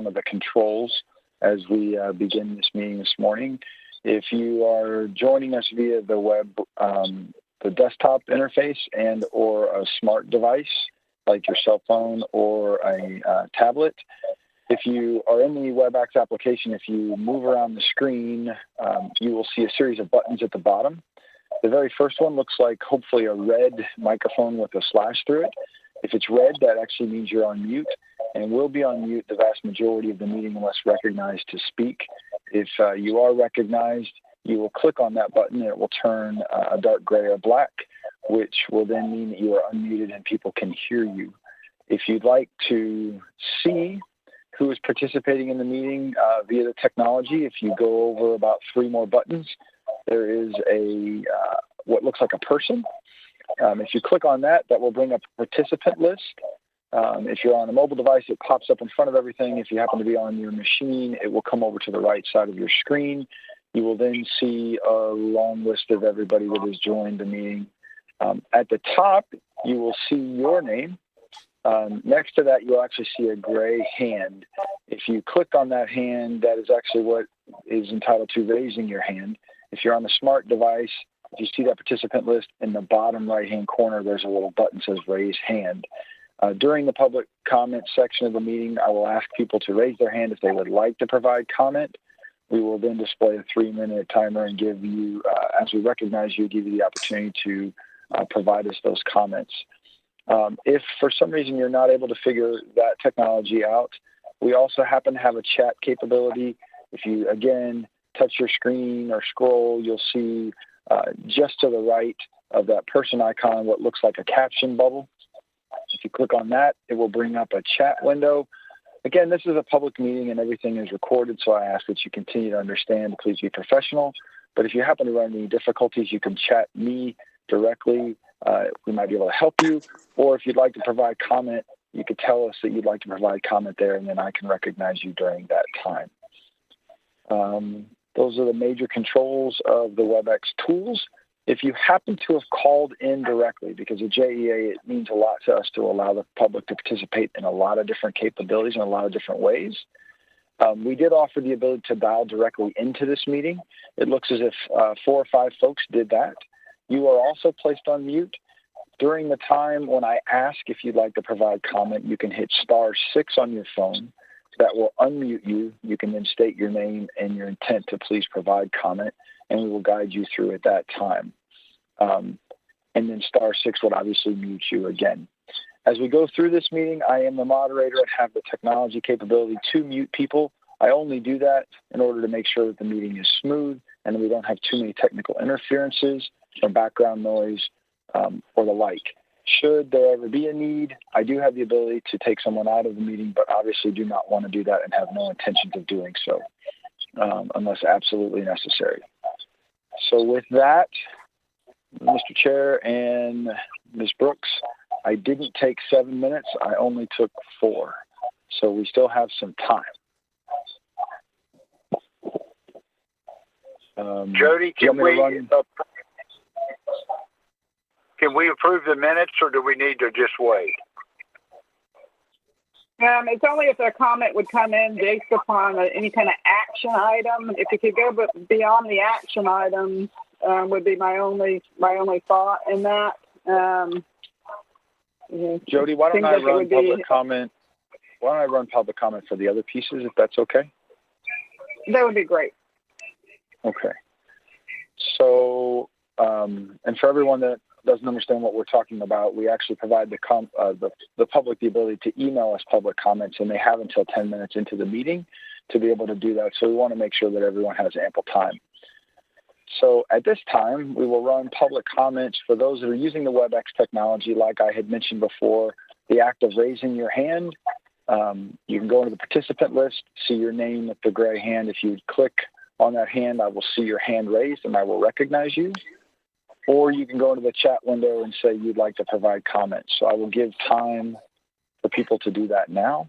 some of the controls as we begin this meeting this morning. If you are joining us via the web, the desktop interface and or a smart device like your cell phone or a tablet, if you are in the WebEx application, if you move around the screen, you will see a series of buttons at the bottom. The very first one looks like hopefully a red microphone with a slash through it. If it's red, that actually means you're on mute, and will be on mute the vast majority of the meeting unless recognized to speak. If you are recognized, you will click on that button and it will turn a dark gray or black, which will then mean that you are unmuted and people can hear you. If you'd like to see who is participating in the meeting via the technology, if you go over about 3 more buttons, there is a what looks like a person. If you click on that, that will bring up a participant list. If you're on a mobile device, it pops up in front of everything. If you happen to be on your machine, it will come over to the right side of your screen. You will then see a long list of everybody that has joined the meeting. At the top, you will see your name. Next to that, you'll actually see a gray hand. If you click on that hand, that is actually what is entitled to raising your hand. If you're on the smart device, if you see that participant list in the bottom right-hand corner, there's a little button that says raise hand. During the public comment section of the meeting, I will ask people to raise their hand if they would like to provide comment. We will then display a 3-minute timer and give you, as we recognize you, give you the opportunity to provide us those comments. If for some reason you're not able to figure that technology out, we also happen to have a chat capability. If you, again, touch your screen or scroll, you'll see just to the right of that person icon what looks like a caption bubble. If you click on that, it will bring up a chat window. Again, this is a public meeting and everything is recorded, so I ask that you continue to understand. Please be professional. But if you happen to run any difficulties, you can chat me directly. We might be able to help you. Or if you'd like to provide comment, you could tell us that you'd like to provide comment there, and then I can recognize you during that time. Those are the major controls of the WebEx tools. If you happen to have called in directly, because of JEA, it means a lot to us to allow the public to participate in a lot of different capabilities in a lot of different ways. We did offer the ability to dial directly into this meeting. It looks as if 4 or 5 folks did that. You are also placed on mute. During the time when I ask if you'd like to provide comment, you can hit *6 on your phone. That will unmute you. You can then state your name and your intent to please provide comment, and we will guide you through at that time. And then *6 would obviously mute you again. As we go through this meeting, I am the moderator and have the technology capability to mute people. I only do that in order to make sure that the meeting is smooth and that we don't have too many technical interferences or background noise or the like. Should there ever be a need, I do have the ability to take someone out of the meeting, but obviously do not want to do that and have no intentions of doing so unless absolutely necessary. So with that, Mr. Chair and Ms. Brooks, I didn't take 7 minutes. I only took 4. So we still have some time. Jody, can we approve the minutes, or do we need to just wait? It's only if a comment would come in based upon any kind of action item. If you could go beyond the action items, would be my only thought in that. Jody, why don't I run public comment? Why don't I run public comment for the other pieces, if that's okay? That would be great. Okay. So, and for everyone that doesn't understand what we're talking about, we actually provide the public the ability to email us public comments, and they have until 10 minutes into the meeting to be able to do that. So we want to make sure that everyone has ample time. So at this time, we will run public comments for those that are using the WebEx technology. Like I had mentioned before, the act of raising your hand, you can go into the participant list, see your name with the gray hand. If you click on that hand, I will see your hand raised and I will recognize you. Or you can go into the chat window and say you'd like to provide comments. So I will give time for people to do that now.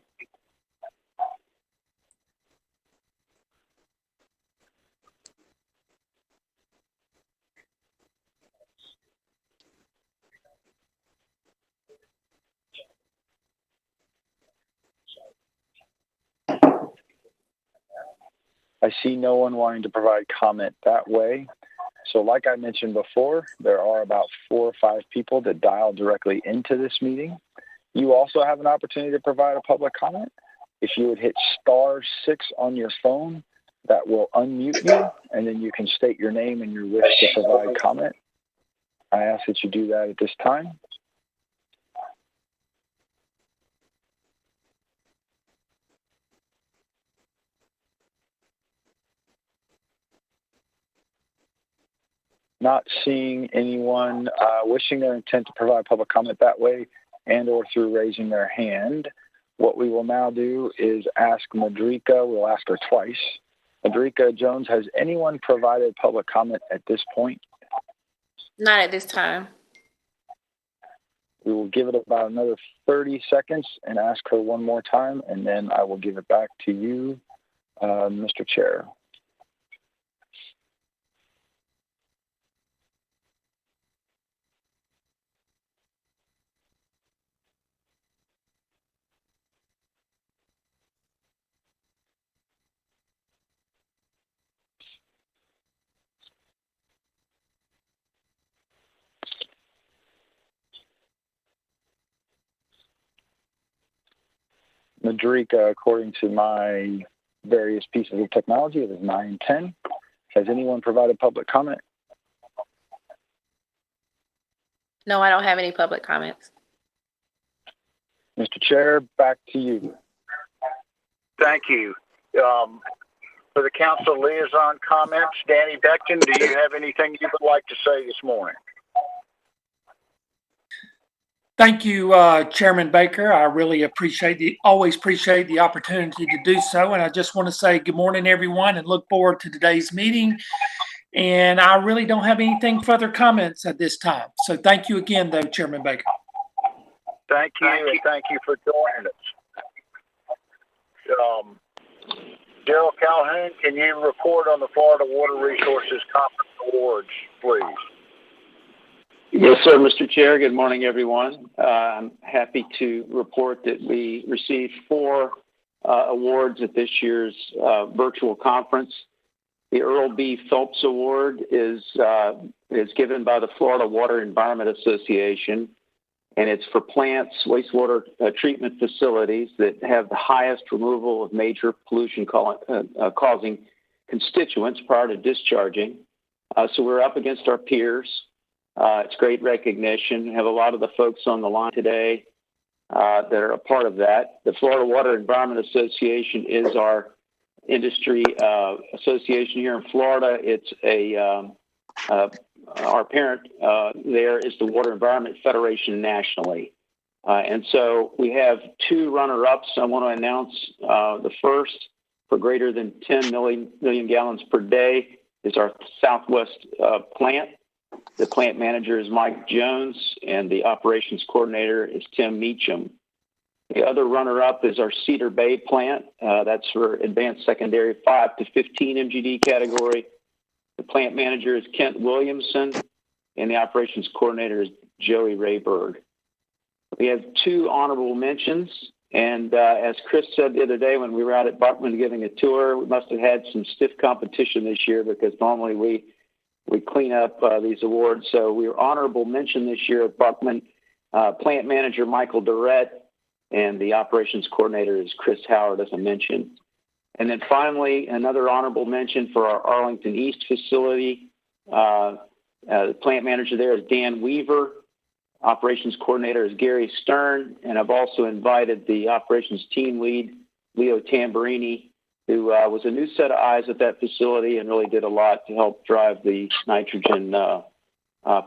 I see no one wanting to provide comment that way. So like I mentioned before, there are about 4 or 5 people that dial directly into this meeting. You also have an opportunity to provide a public comment. If you would hit *6 on your phone, that will unmute you, and then you can state your name and your wish to provide comment. I ask that you do that at this time. Not seeing anyone wishing their intent to provide public comment that way and or through raising their hand. What we will now do is ask Madrika. We'll ask her twice. Madrika Jones, has anyone provided public comment at this point? Not at this time. We will give it about another 30 seconds and ask her one more time, and then I will give it back to you, Mr. Chair. Madrika, according to my various pieces of technology, it is 9:10. Has anyone provided public comment? No, I don't have any public comments. Mr. Chair, back to you. Thank you. For the council liaison comments, Danny Beckton, do you have anything you would like to say this morning? Thank you, Chairman Baker. I really always appreciate the opportunity to do so. And I just want to say good morning, everyone, and look forward to today's meeting. And I really don't have anything further comments at this time. So thank you again, though, Chairman Baker. Thank you, and thank you for joining us. Deryle Calhoun, can you report on the Florida Water Resources Conference Awards, please? Yes, sir, Mr. Chair. Good morning, everyone. I'm happy to report that we received 4 awards at this year's virtual conference. The Earl B. Phelps Award is given by the Florida Water Environment Association, and it's for plants, wastewater treatment facilities that have the highest removal of major pollution causing constituents prior to discharging. So we're up against our peers. It's great recognition. We have a lot of the folks on the line today that are a part of that. The Florida Water Environment Association is our industry association here in Florida. It's our parent there is the Water Environment Federation nationally. And so we have 2 runner-ups. I want to announce the first for greater than 10 million gallons per day is our Southwest plant. The plant manager is Mike Jones, and the operations coordinator is Tim Meacham. The other runner-up is our Cedar Bay plant. That's for advanced secondary 5 to 15 MGD category. The plant manager is Kent Williamson, and the operations coordinator is Joey Rayberg. We have 2 honorable mentions, and as Chris said the other day when we were out at Buckman giving a tour, we must have had some stiff competition this year because normally we clean up these awards. So we were honorable mention this year at Buckman, plant manager Michael Durrett, and the operations coordinator is Chris Howard, as I mentioned. And then finally, another honorable mention for our Arlington East facility. The plant manager there is Dan Weaver. Operations coordinator is Gary Stern. And I've also invited the operations team lead, Leo Tamburini, who was a new set of eyes at that facility and really did a lot to help drive the nitrogen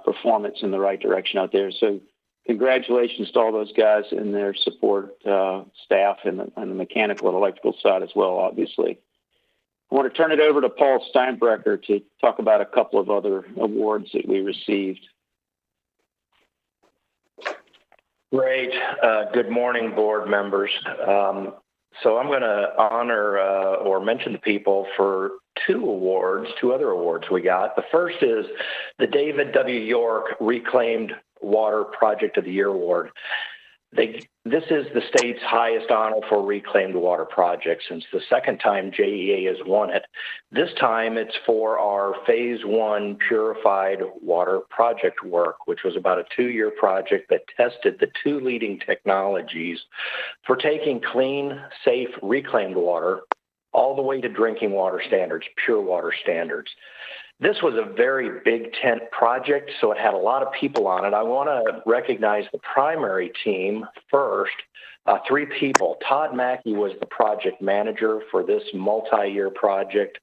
performance in the right direction out there. So congratulations to all those guys and their support staff and the mechanical and electrical side as well, obviously. I want to turn it over to Paul Steinbrecher to talk about a couple of other awards that we received. Great. Good morning, board members. So I'm going to honor or mention the people for 2 other awards we got. The first is the David W. York Reclaimed Water Project of the Year Award. This is the state's highest honor for reclaimed water projects. Since the second time JEA has won it. This time it's for our Phase 1 purified water project work, which was about a 2-year project that tested the 2 leading technologies for taking clean, safe, reclaimed water all the way to drinking water standards, pure water standards. This was a very big tent project, so it had a lot of people on it. I want to recognize the primary team first. 3 people. Todd Mackey was the project manager for this multi-year project.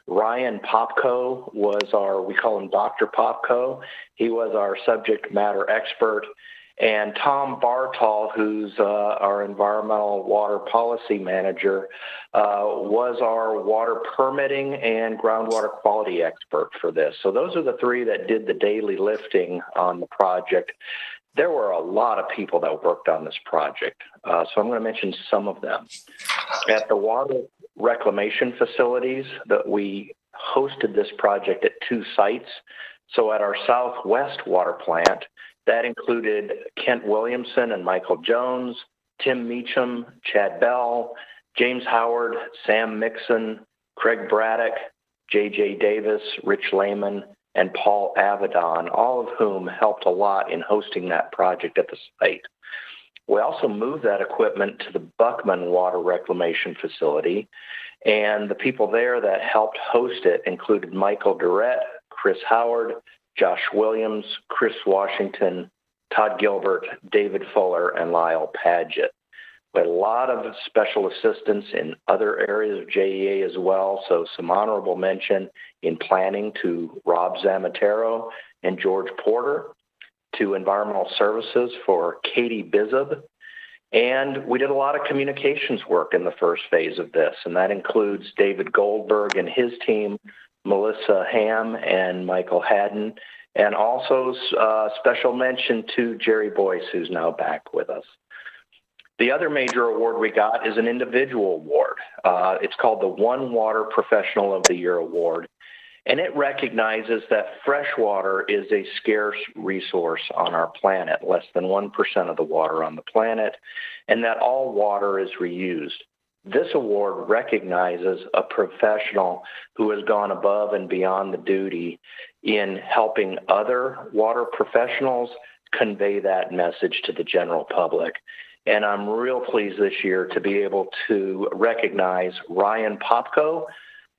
Ryan Popko was we call him Dr. Popko. He was our subject matter expert. And Tom Bartol, who's our environmental water policy manager, was our water permitting and groundwater quality expert for this. So those are the 3 that did the daily lifting on the project. There were a lot of people that worked on this project. So I'm going to mention some of them. At the water reclamation facilities that we hosted this project at 2 sites. So at our Southwest water plant, that included Kent Williamson and Michael Jones, Tim Meacham, Chad Bell, James Howard, Sam Mixon, Craig Braddock, J.J. Davis, Rich Lehman, and Paul Avedon, all of whom helped a lot in hosting that project at the site. We also moved that equipment to the Buckman Water Reclamation Facility, and the people there that helped host it included Michael Durrett, Chris Howard, Josh Williams, Chris Washington, Todd Gilbert, David Fuller, and Lyle Padgett. We had a lot of special assistance in other areas of JEA as well, so some honorable mention in planning to Rob Zamatero and George Porter, to environmental services for Katie Bizub, and we did a lot of communications work in the first phase of this, and that includes David Goldberg and his team, Melissa Ham and Michael Haddon, and also special mention to Jerry Boyce, who's now back with us. The other major award we got is an individual award. It's called the One Water Professional of the Year Award, and it recognizes that fresh water is a scarce resource on our planet, less than 1% of the water on the planet, and that all water is reused. This award recognizes a professional who has gone above and beyond the duty in helping other water professionals convey that message to the general public. And I'm real pleased this year to be able to recognize Ryan Popko,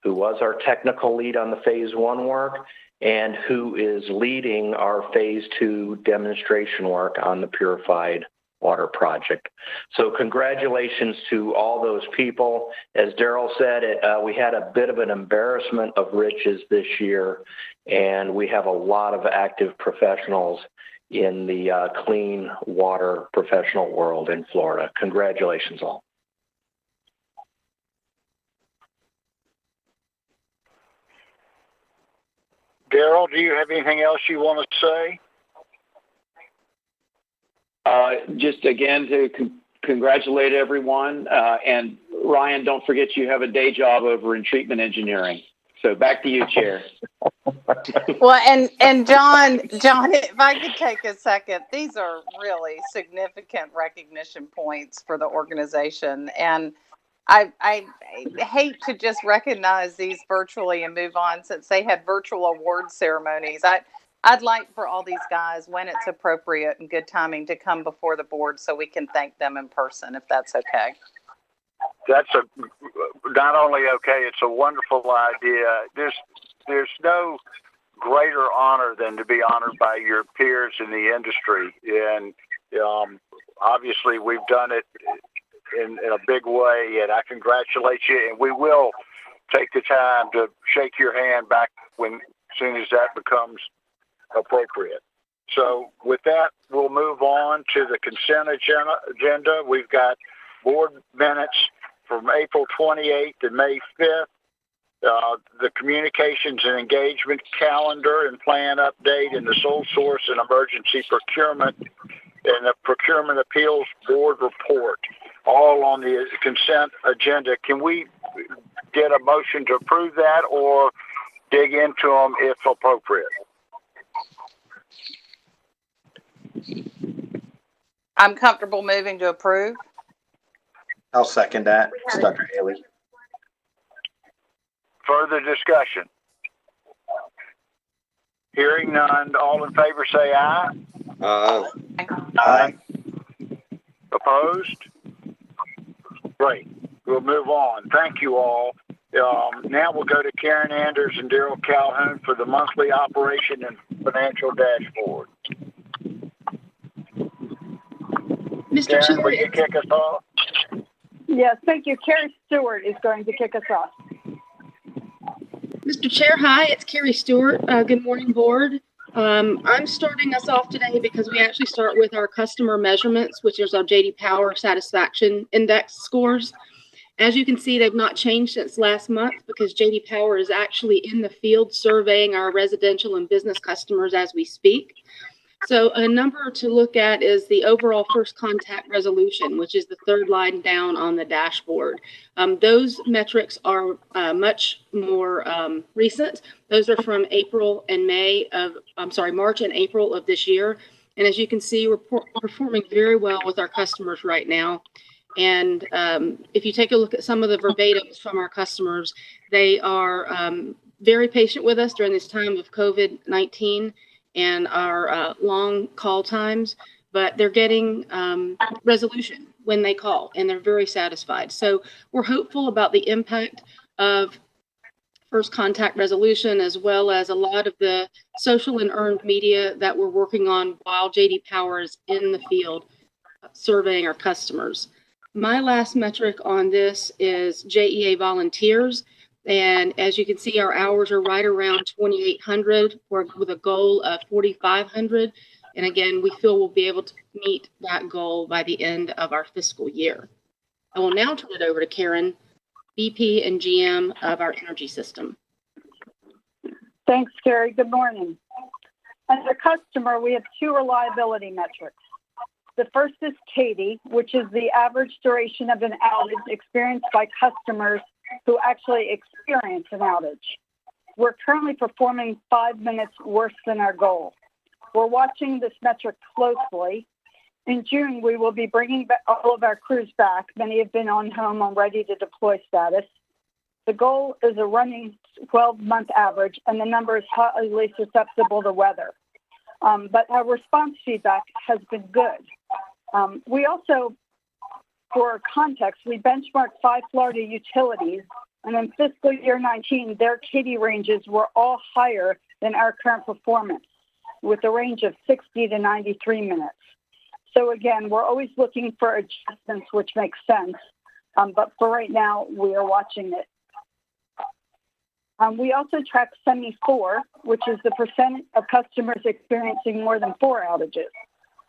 who was our technical lead on the Phase 1 work and who is leading our Phase 2 demonstration work on the purified water project. So congratulations to all those people. As Deryle said, we had a bit of an embarrassment of riches this year, and we have a lot of active professionals in the clean water professional world in Florida. Congratulations all. Deryle, do you have anything else you want to say? Just again to congratulate everyone. And Ryan, don't forget you have a day job over in treatment engineering. So back to you, Chair. Well, and John, if I could take a second, these are really significant recognition points for the organization. And I hate to just recognize these virtually and move on since they had virtual award ceremonies. I'd like for all these guys, when it's appropriate and good timing, to come before the board so we can thank them in person, if that's okay. That's not only okay, it's a wonderful idea. There's no greater honor than to be honored by your peers in the industry. And obviously we've done it in a big way, and I congratulate you. And we will take the time to shake your hand back as soon as that becomes appropriate. So with that, we'll move on to the consent agenda. We've got board minutes from April 28th and May 5th, the communications and engagement calendar and plan update, and the sole source and emergency procurement and the procurement appeals board report, all on the consent agenda. Can we get a motion to approve that or dig into them if appropriate? I'm comfortable moving to approve. I'll second that. It's Dr. Haley. Further discussion? Hearing none, all in favor say aye. Aye. Opposed? Great. We'll move on. Thank you all. Now we'll go to Caren Anders and Deryle Calhoun for the monthly operation and financial dashboard. Mr. Caren, Chair, will you kick us off? Yes, thank you. Kerri Stewart is going to kick us off. Mr. Chair, hi, it's Kerri Stewart. Good morning, board. I'm starting us off today because we actually start with our customer measurements, which is our J.D. Power Satisfaction Index scores. As you can see, they've not changed since last month because J.D. Power is actually in the field surveying our residential and business customers as we speak. So a number to look at is the overall first contact resolution, which is the third line down on the dashboard. Those metrics are much more recent. Those are from March and April of this year. And as you can see, we're performing very well with our customers right now. And if you take a look at some of the verbatims from our customers, they are very patient with us during this time of COVID-19 and our long call times, but they're getting resolution when they call, and they're very satisfied. So we're hopeful about the impact of first contact resolution, as well as a lot of the social and earned media that we're working on while J.D. Power is in the field surveying our customers. My last metric on this is JEA volunteers. And as you can see, our hours are right around 2,800 with a goal of 4,500. And again, we feel we'll be able to meet that goal by the end of our fiscal year. I will now turn it over to Caren, VP and GM of our energy system. Thanks, Kerri. Good morning. As a customer, we have two reliability metrics. The first is CAIDI, which is the average duration of an outage experienced by customers who actually experience an outage. We're currently performing 5 minutes worse than our goal. We're watching this metric closely. In June, we will be bringing all of our crews back. Many have been on home on ready to deploy status. The goal is a running 12-month average, and the number is highly susceptible to weather. But our response feedback has been good. We also, for context, we benchmarked 5 Florida utilities, and in fiscal year 19, their CAIDI ranges were all higher than our current performance, with a range of 60 to 93 minutes. So again, we're always looking for adjustments, which makes sense, but for right now, we are watching it. We also track SEMI4, which is the percent of customers experiencing more than 4 outages.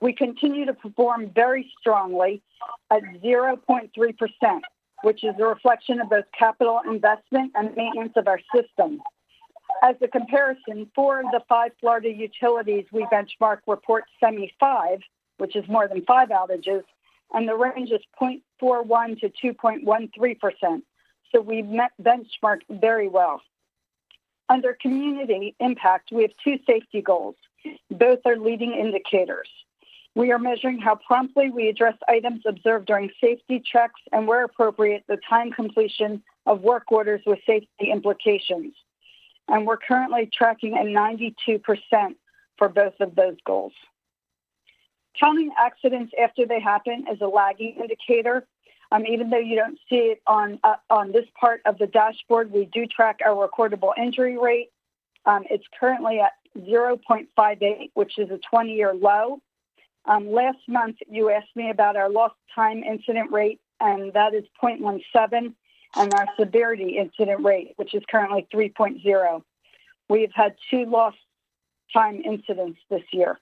We continue to perform very strongly at 0.3%, which is a reflection of both capital investment and maintenance of our system. As a comparison, 4 of the 5 Florida utilities we benchmark report SEMI5, which is more than 5 outages, and the range is 0.41 to 2.13%. So we benchmarked very well. Under community impact, we have 2 safety goals. Both are leading indicators. We are measuring how promptly we address items observed during safety checks and, where appropriate, the time completion of work orders with safety implications. And we're currently tracking at 92% for both of those goals. Counting accidents after they happen is a lagging indicator. Even though you don't see it on this part of the dashboard, we do track our recordable injury rate. It's currently at 0.58, which is a 20-year low. Last month, you asked me about our lost time incident rate, and that is 0.17, and our severity incident rate, which is currently 3.0. We've had 2 lost time incidents this year.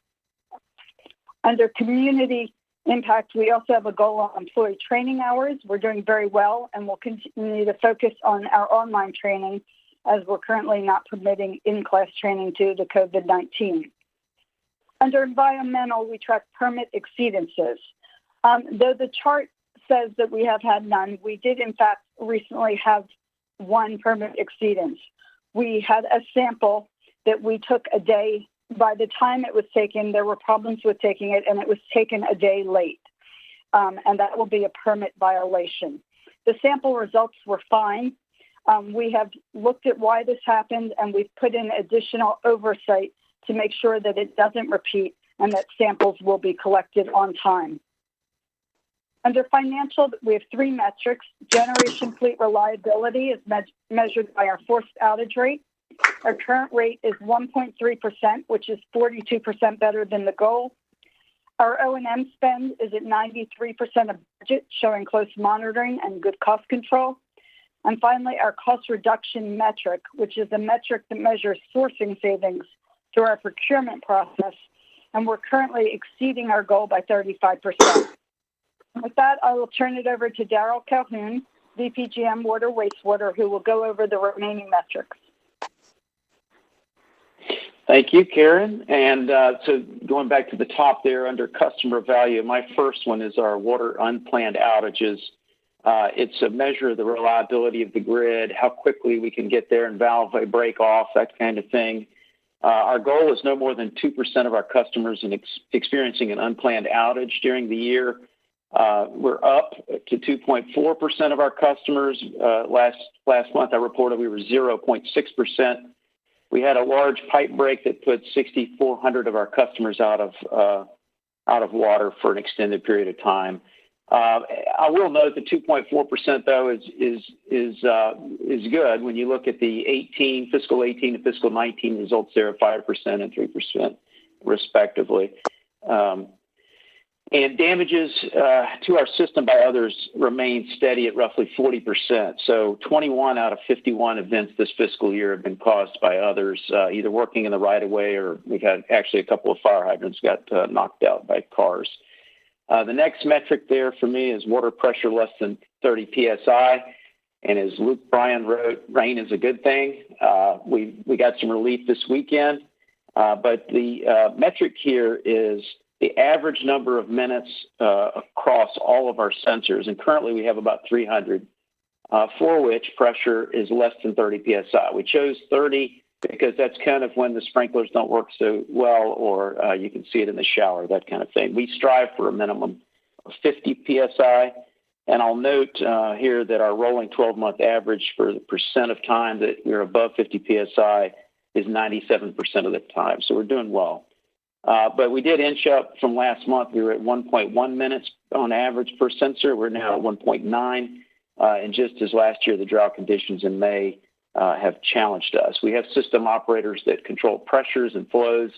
Under community impact, we also have a goal on employee training hours. We're doing very well, and we'll continue to focus on our online training, as we're currently not permitting in-class training due to COVID-19. Under environmental, we track permit exceedances. Though the chart says that we have had none, we did in fact recently have 1 permit exceedance. We had a sample that we took a day by the time it was taken, there were problems with taking it, and it was taken a day late. And that will be a permit violation. The sample results were fine. We have looked at why this happened, and we've put in additional oversight to make sure that it doesn't repeat and that samples will be collected on time. Under financial, we have 3 metrics. Generation fleet reliability is measured by our forced outage rate. Our current rate is 1.3%, which is 42% better than the goal. Our O&M spend is at 93% of budget, showing close monitoring and good cost control. And finally, our cost reduction metric, which is a metric that measures sourcing savings through our procurement process. And we're currently exceeding our goal by 35%. With that, I will turn it over to Deryle Calhoun, VPGM Water Wastewater, who will go over the remaining metrics. Thank you, Caren. And so going back to the top there under customer value, my first one is our water unplanned outages. It's a measure of the reliability of the grid, how quickly we can get there and valve a break off, that kind of thing. Our goal is no more than 2% of our customers experiencing an unplanned outage during the year. We're up to 2.4% of our customers. Last month, I reported we were 0.6%. We had a large pipe break that put 6,400 of our customers out of water for an extended period of time. I will note that 2.4% though is good when you look at the fiscal 18 and fiscal 19 results there of 5% and 3% respectively. And damages to our system by others remain steady at roughly 40%. So 21 out of 51 events this fiscal year have been caused by others, either working in the right of way or we've had actually a couple of fire hydrants got knocked out by cars. The next metric there for me is water pressure less than 30 PSI. And as Luke Bryan wrote, rain is a good thing. We got some relief this weekend, but the metric here is the average number of minutes across all of our sensors. And currently we have about 300, for which pressure is less than 30 PSI. We chose 30 because that's kind of when the sprinklers don't work so well, or you can see it in the shower, that kind of thing. We strive for a minimum of 50 PSI. And I'll note here that our rolling 12-month average for the percent of time that we're above 50 PSI is 97% of the time. So we're doing well. But we did inch up from last month. We were at 1.1 minutes on average per sensor. We're now at 1.9. And just as last year, the drought conditions in May have challenged us. We have system operators that control pressures and flows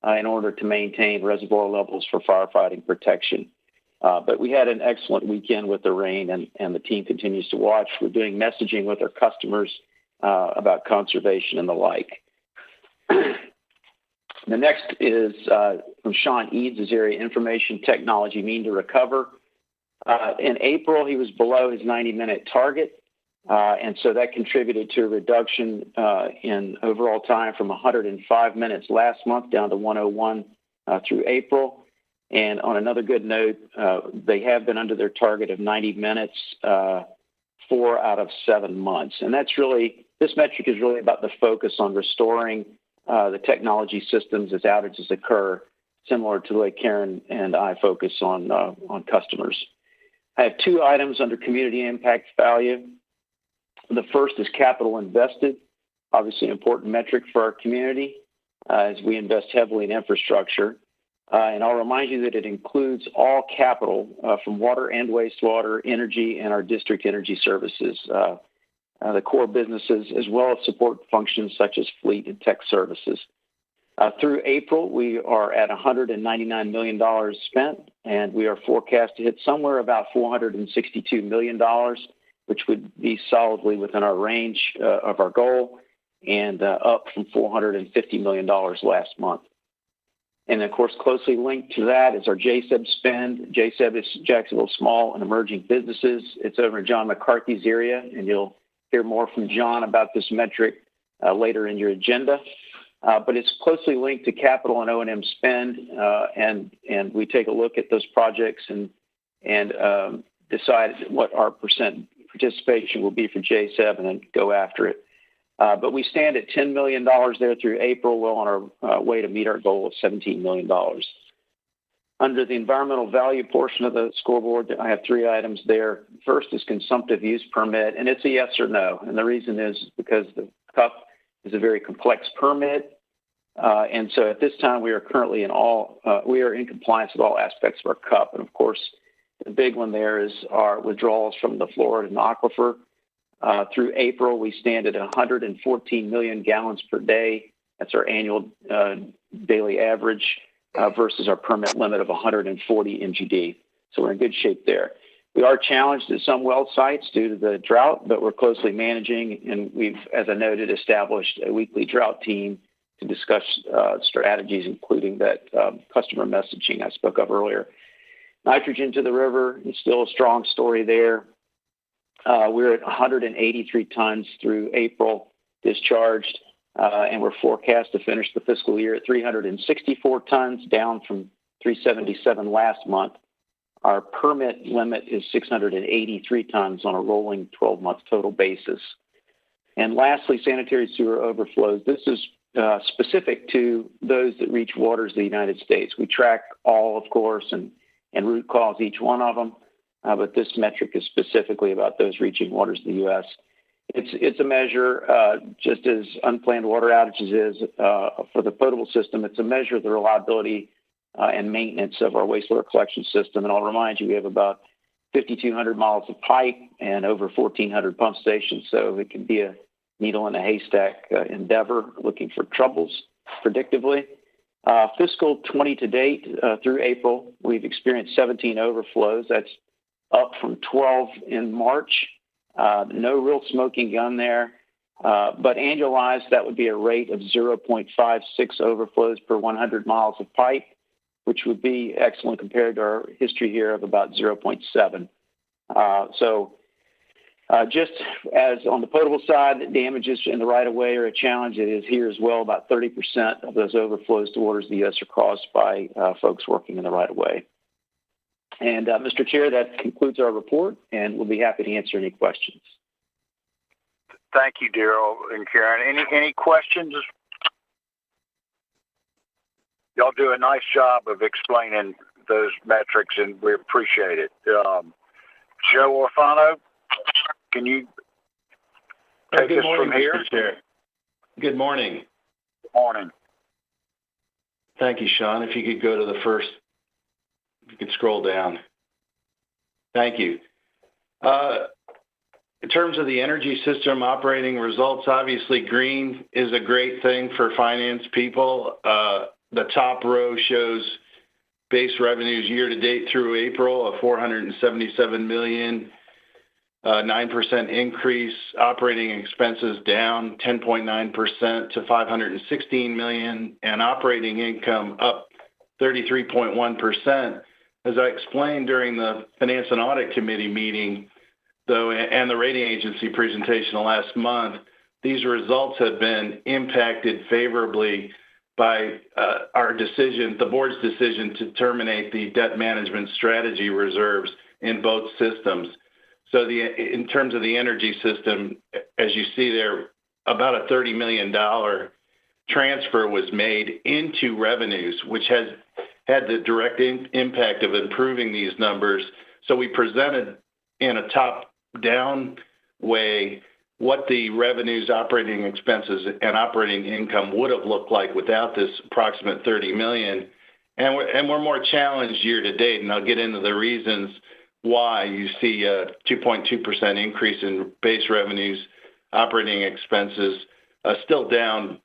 in order to maintain reservoir levels for firefighting protection. But we had an excellent weekend with the rain, and the team continues to watch. We're doing messaging with our customers about conservation and the like. The next is from Shawn Eads, his area information technology mean to recover. In April, he was below his 90-minute target. And so that contributed to a reduction in overall time from 105 minutes last month down to 101 through April. And on another good note, they have been under their target of 90 minutes 4 out of 7 months. And that's really, this metric is really about the focus on restoring the technology systems as outages occur, similar to the way Caren and I focus on customers. I have 2 items under community impact value. The first is capital invested, obviously an important metric for our community as we invest heavily in infrastructure. And I'll remind you that it includes all capital from water and wastewater, energy, and our district energy services, the core businesses, as well as support functions such as fleet and tech services. Through April, we are at $199 million spent, and we are forecast to hit somewhere about $462 million, which would be solidly within our range of our goal and up from $450 million last month. And of course, closely linked to that is our JSEB spend. JSEB is Jacksonville Small and Emerging Businesses. It's over in John McCarthy's area, and you'll hear more from John about this metric later in your agenda. But it's closely linked to capital and O&M spend, and we take a look at those projects and decide what our percent participation will be for JSEB and then go after it. But we stand at $10 million there through April, well on our way to meet our goal of $17 million. Under the environmental value portion of the scoreboard, I have 3 items there. First is consumptive use permit, and it's a yes or no. And the reason is because the CUP is a very complex permit. And so at this time, we are currently we are in compliance with all aspects of our CUP. And of course, the big one there is our withdrawals from the Florida aquifer. Through April, we stand at 114 million gallons per day. That's our annual daily average versus our permit limit of 140 MGD. So we're in good shape there. We are challenged at some well sites due to the drought, but we're closely managing, and we've, as I noted, established a weekly drought team to discuss strategies, including that customer messaging I spoke of earlier. Nitrogen to the river is still a strong story there. We're at 183 tons through April discharged, and we're forecast to finish the fiscal year at 364 tons, down from 377 last month. Our permit limit is 683 tons on a rolling 12-month total basis. And lastly, sanitary sewer overflows. This is specific to those that reach waters of the United States. We track all, of course, and root cause each one of them. But this metric is specifically about those reaching waters of the U.S. It's a measure, just as unplanned water outages is for the potable system. It's a measure of the reliability and maintenance of our wastewater collection system. And I'll remind you, we have about 5,200 miles of pipe and over 1,400 pump stations. So it can be a needle in a haystack endeavor looking for troubles predictably. Fiscal 20 to date through April, we've experienced 17 overflows. That's up from 12 in March. No real smoking gun there. But annualized, that would be a rate of 0.56 overflows per 100 miles of pipe, which would be excellent compared to our history here of about 0.7. Just as on the potable side, the damages in the right-of-way are a challenge. It is here as well. About 30% of those overflows to waters of the U.S. are caused by folks working in the right-of-way. And Mr. Chair, that concludes our report, and we'll be happy to answer any questions. Thank you, Deryle and Caren. Any questions? Y'all do a nice job of explaining those metrics, and we appreciate it. Joe Orfano, can you take us from here? Mr. Chair. Good morning. Good morning. Thank you, Shawn. If you could go to the first, if you could scroll down. Thank you. In terms of the energy system operating results, obviously green is a great thing for finance people. The top row shows base revenues year to date through April of $477 million, 9% increase, operating expenses down 10.9% to $516 million, and operating income up 33.1%. As I explained during the Finance and Audit Committee meeting, though, and the rating agency presentation last month, these results have been impacted favorably by our decision, the board's decision to terminate the debt management strategy reserves in both systems. So in terms of the energy system, as you see there, about a $30 million transfer was made into revenues, which has had the direct impact of improving these numbers. So we presented in a top-down way what the revenues, operating expenses, and operating income would have looked like without this approximate $30 million. And we're more challenged year to date, and I'll get into the reasons why. You see a 2.2% increase in base revenues, operating expenses, still down,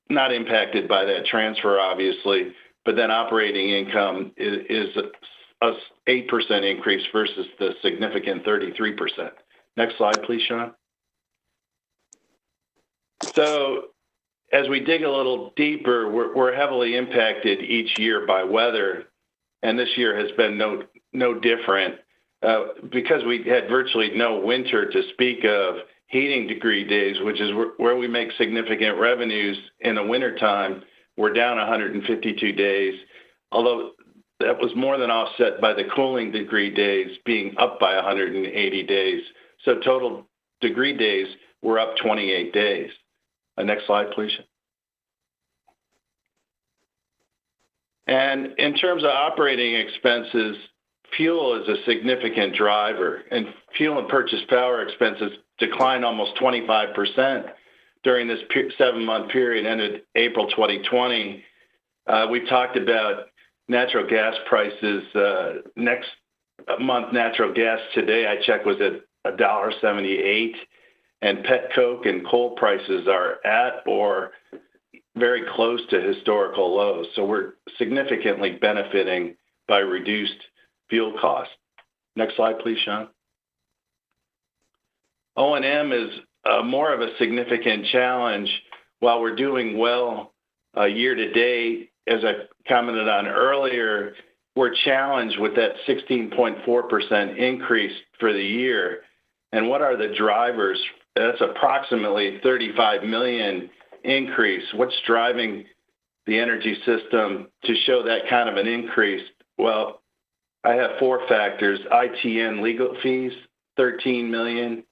not impacted by that transfer, obviously, but then operating income is a 8% increase versus the significant 33%. Next slide, please, Shawn. So as we dig a little deeper, we're heavily impacted each year by weather, and this year has been no different. Because we had virtually no winter to speak of, heating degree days, which is where we make significant revenues in the wintertime, we're down 152 days, although that was more than offset by the cooling degree days being up by 180 days. So total degree days were up 28 days. Next slide, please. And in terms of operating expenses, fuel is a significant driver, and fuel and purchase power expenses declined almost 25% during this 7-month period ended April 2020. We talked about natural gas prices. Next month, natural gas today, I checked, was at $1.78, and pet coke and coal prices are at or very close to historical lows. So we're significantly benefiting by reduced fuel costs. Next slide, please, Shawn. O&M is more of a significant challenge. While we're doing well year to date, as I commented on earlier, we're challenged with that 16.4% increase for the year. And what are the drivers? That's approximately $35 million increase. What's driving the energy system to show that kind of an increase? Well, I have 4 factors: ITN legal fees, $13 million,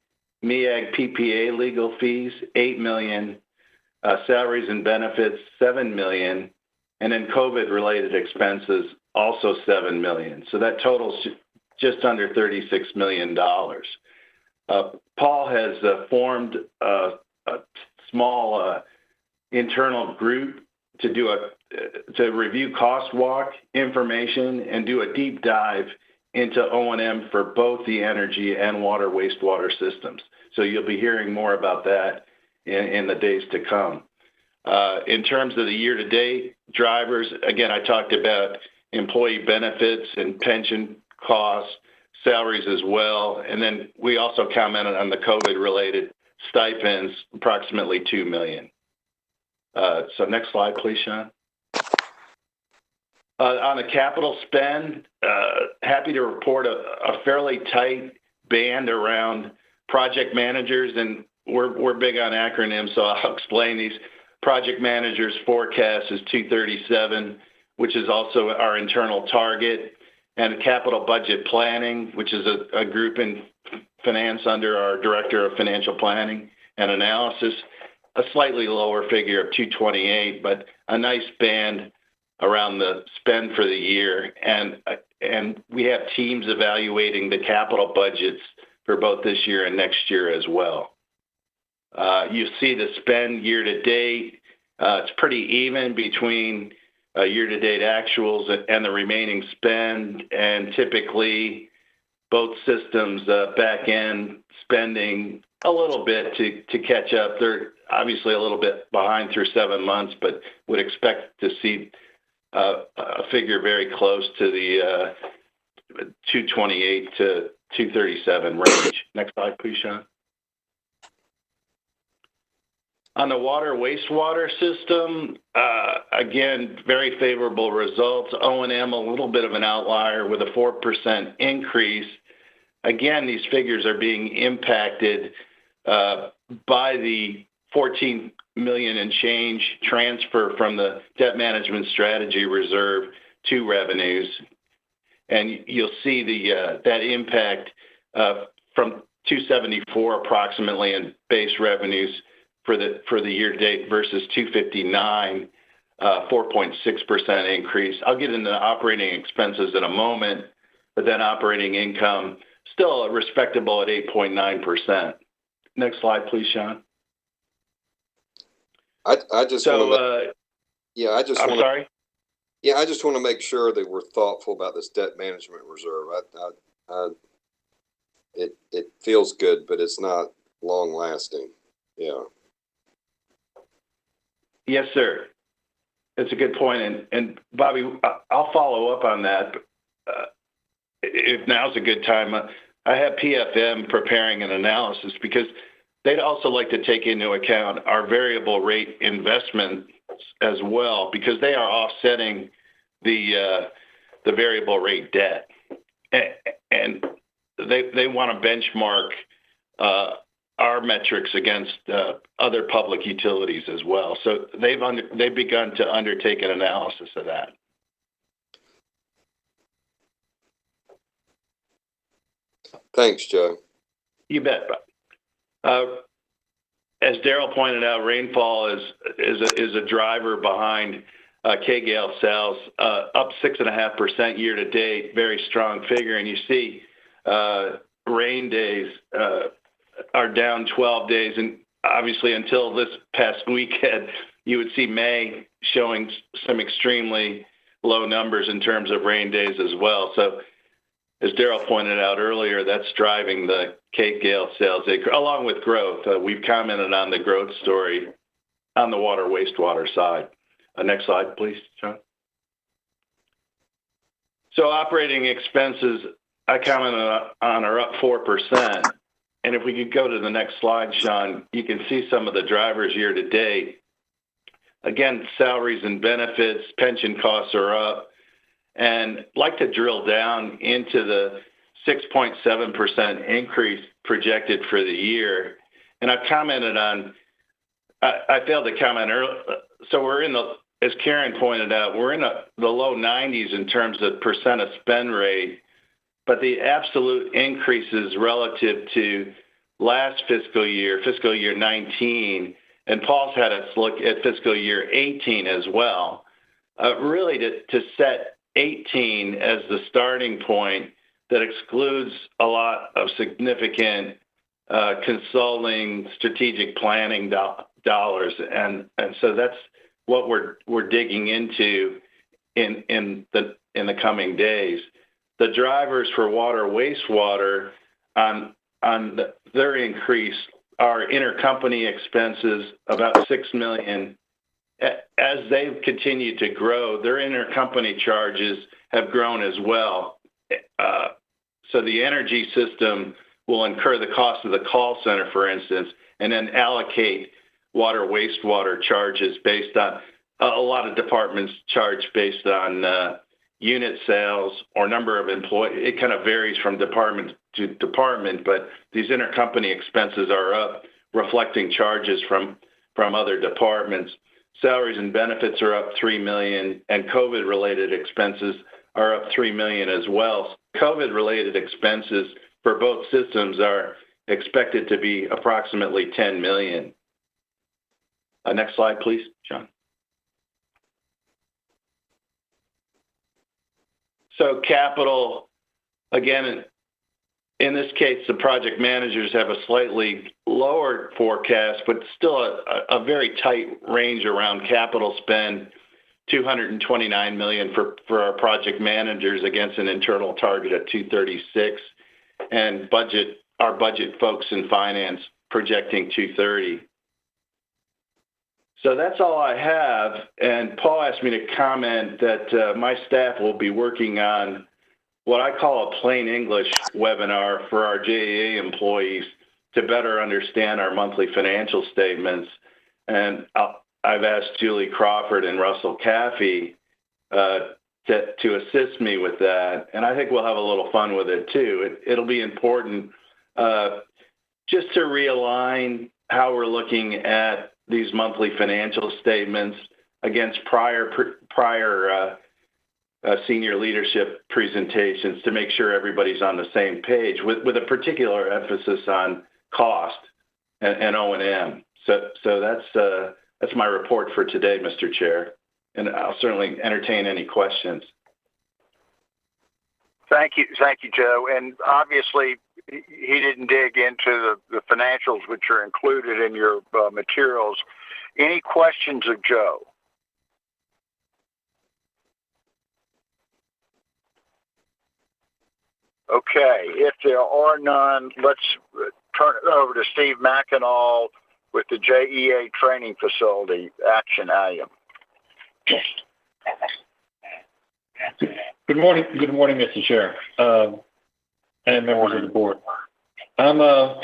MEAG PPA legal fees, $8 million, salaries and benefits, $7 million, and then COVID-related expenses, also $7 million. So that totals just under $36 million. Paul has formed a small internal group to review cost walk information and do a deep dive into O&M for both the energy and water wastewater systems. So you'll be hearing more about that in the days to come. In terms of the year-to-date drivers, again, I talked about employee benefits and pension costs, salaries as well, and then we also commented on the COVID-related stipends, approximately $2 million. So next slide, please, Shawn. On the capital spend, happy to report a fairly tight band around project managers, and we're big on acronyms, so I'll explain these. Project managers forecast is 237, which is also our internal target, and capital budget planning, which is a group in finance under our director of financial planning and analysis, a slightly lower figure of 228, but a nice band around the spend for the year. And we have teams evaluating the capital budgets for both this year and next year as well. You see the spend year to date. It's pretty even between year-to-date actuals and the remaining spend, and typically both systems back-end spending a little bit to catch up. They're obviously a little bit behind through 7 months, but would expect to see a figure very close to the 228 to 237 range. Next slide, please, Shawn. On the water wastewater system, again, very favorable results. O&M, a little bit of an outlier with a 4% increase. Again, these figures are being impacted by the $14 million and change transfer from the debt management strategy reserve to revenues. And you'll see that impact from 274 approximately in base revenues for the year to date versus 259, 4.6% increase. I'll get into operating expenses in a moment, but then operating income still respectable at 8.9%. Next slide, please, Shawn. I just want to. I just want. Sorry. Yeah, I just want to make sure that we're thoughtful about this debt management reserve. It feels good, but it's not long lasting. Yeah. Yes, sir. That's a good point. And Bobby, I'll follow up on that. If now's a good time, I have PFM preparing an analysis because they'd also like to take into account our variable rate investments as well, because they are offsetting the variable rate debt, and they want to benchmark our metrics against other public utilities as well. So they've begun to undertake an analysis of that. Thanks, Joe. You bet, Bob. As Deryle pointed out, rainfall is a driver behind K-Gale sales, up 6.5% year to date, very strong figure. And you see rain days are down 12 days. And obviously until this past weekend, you would see May showing some extremely low numbers in terms of rain days as well. So as Deryle pointed out earlier, that's driving the K-Gale sales, along with growth. We've commented on the growth story on the water wastewater side. Next slide, please, Shawn. So operating expenses, I commented on, are up 4%. And if we could go to the next slide, Shawn, you can see some of the drivers year to date. Again, salaries and benefits, pension costs are up. And I'd like to drill down into the 6.7% increase projected for the year. And I've commented on, I failed to comment earlier. So we're in the, as Caren pointed out, we're in the low 90s in terms of percent of spend rate, but the absolute increases relative to last fiscal year 19, and Paul's had us look at fiscal year 18 as well, really to set 18 as the starting point that excludes a lot of significant consulting, strategic planning dollars, and so that's what we're digging into in the coming days. The drivers for water wastewater on their increase are intercompany expenses, about $6 million. As they've continued to grow, their intercompany charges have grown as well. So the energy system will incur the cost of the call center, for instance, and then allocate water wastewater charges based on a lot of departments charge based on unit sales or number of employees. It kind of varies from department to department, but these intercompany expenses are up, reflecting charges from other departments. Salaries and benefits are up $3 million, and COVID-related expenses are up $3 million as well. COVID-related expenses for both systems are expected to be approximately $10 million. Next slide, please, Shawn. So capital, again, in this case, the project managers have a slightly lower forecast, but still a very tight range around capital spend, $229 million for our project managers against an internal target at $236, and our budget folks in finance projecting $230. So that's all I have. And Paul asked me to comment that my staff will be working on what I call a plain English webinar for our JEA employees to better understand our monthly financial statements. And I've asked Julie Crawford and Russell Caffey to assist me with that. And I think we'll have a little fun with it too. It'll be important just to realign how we're looking at these monthly financial statements against prior senior leadership presentations to make sure everybody's on the same page with a particular emphasis on cost and O&M. So that's my report for today, Mr. Chair, and I'll certainly entertain any questions. Thank you, Joe. And obviously, he didn't dig into the financials, which are included in your materials. Any questions of Joe? Okay, if there are none, let's turn it over to Steve Mcinall with the JEA Training Facility action item. Good morning, Mr. Chair, and members of the board. I'm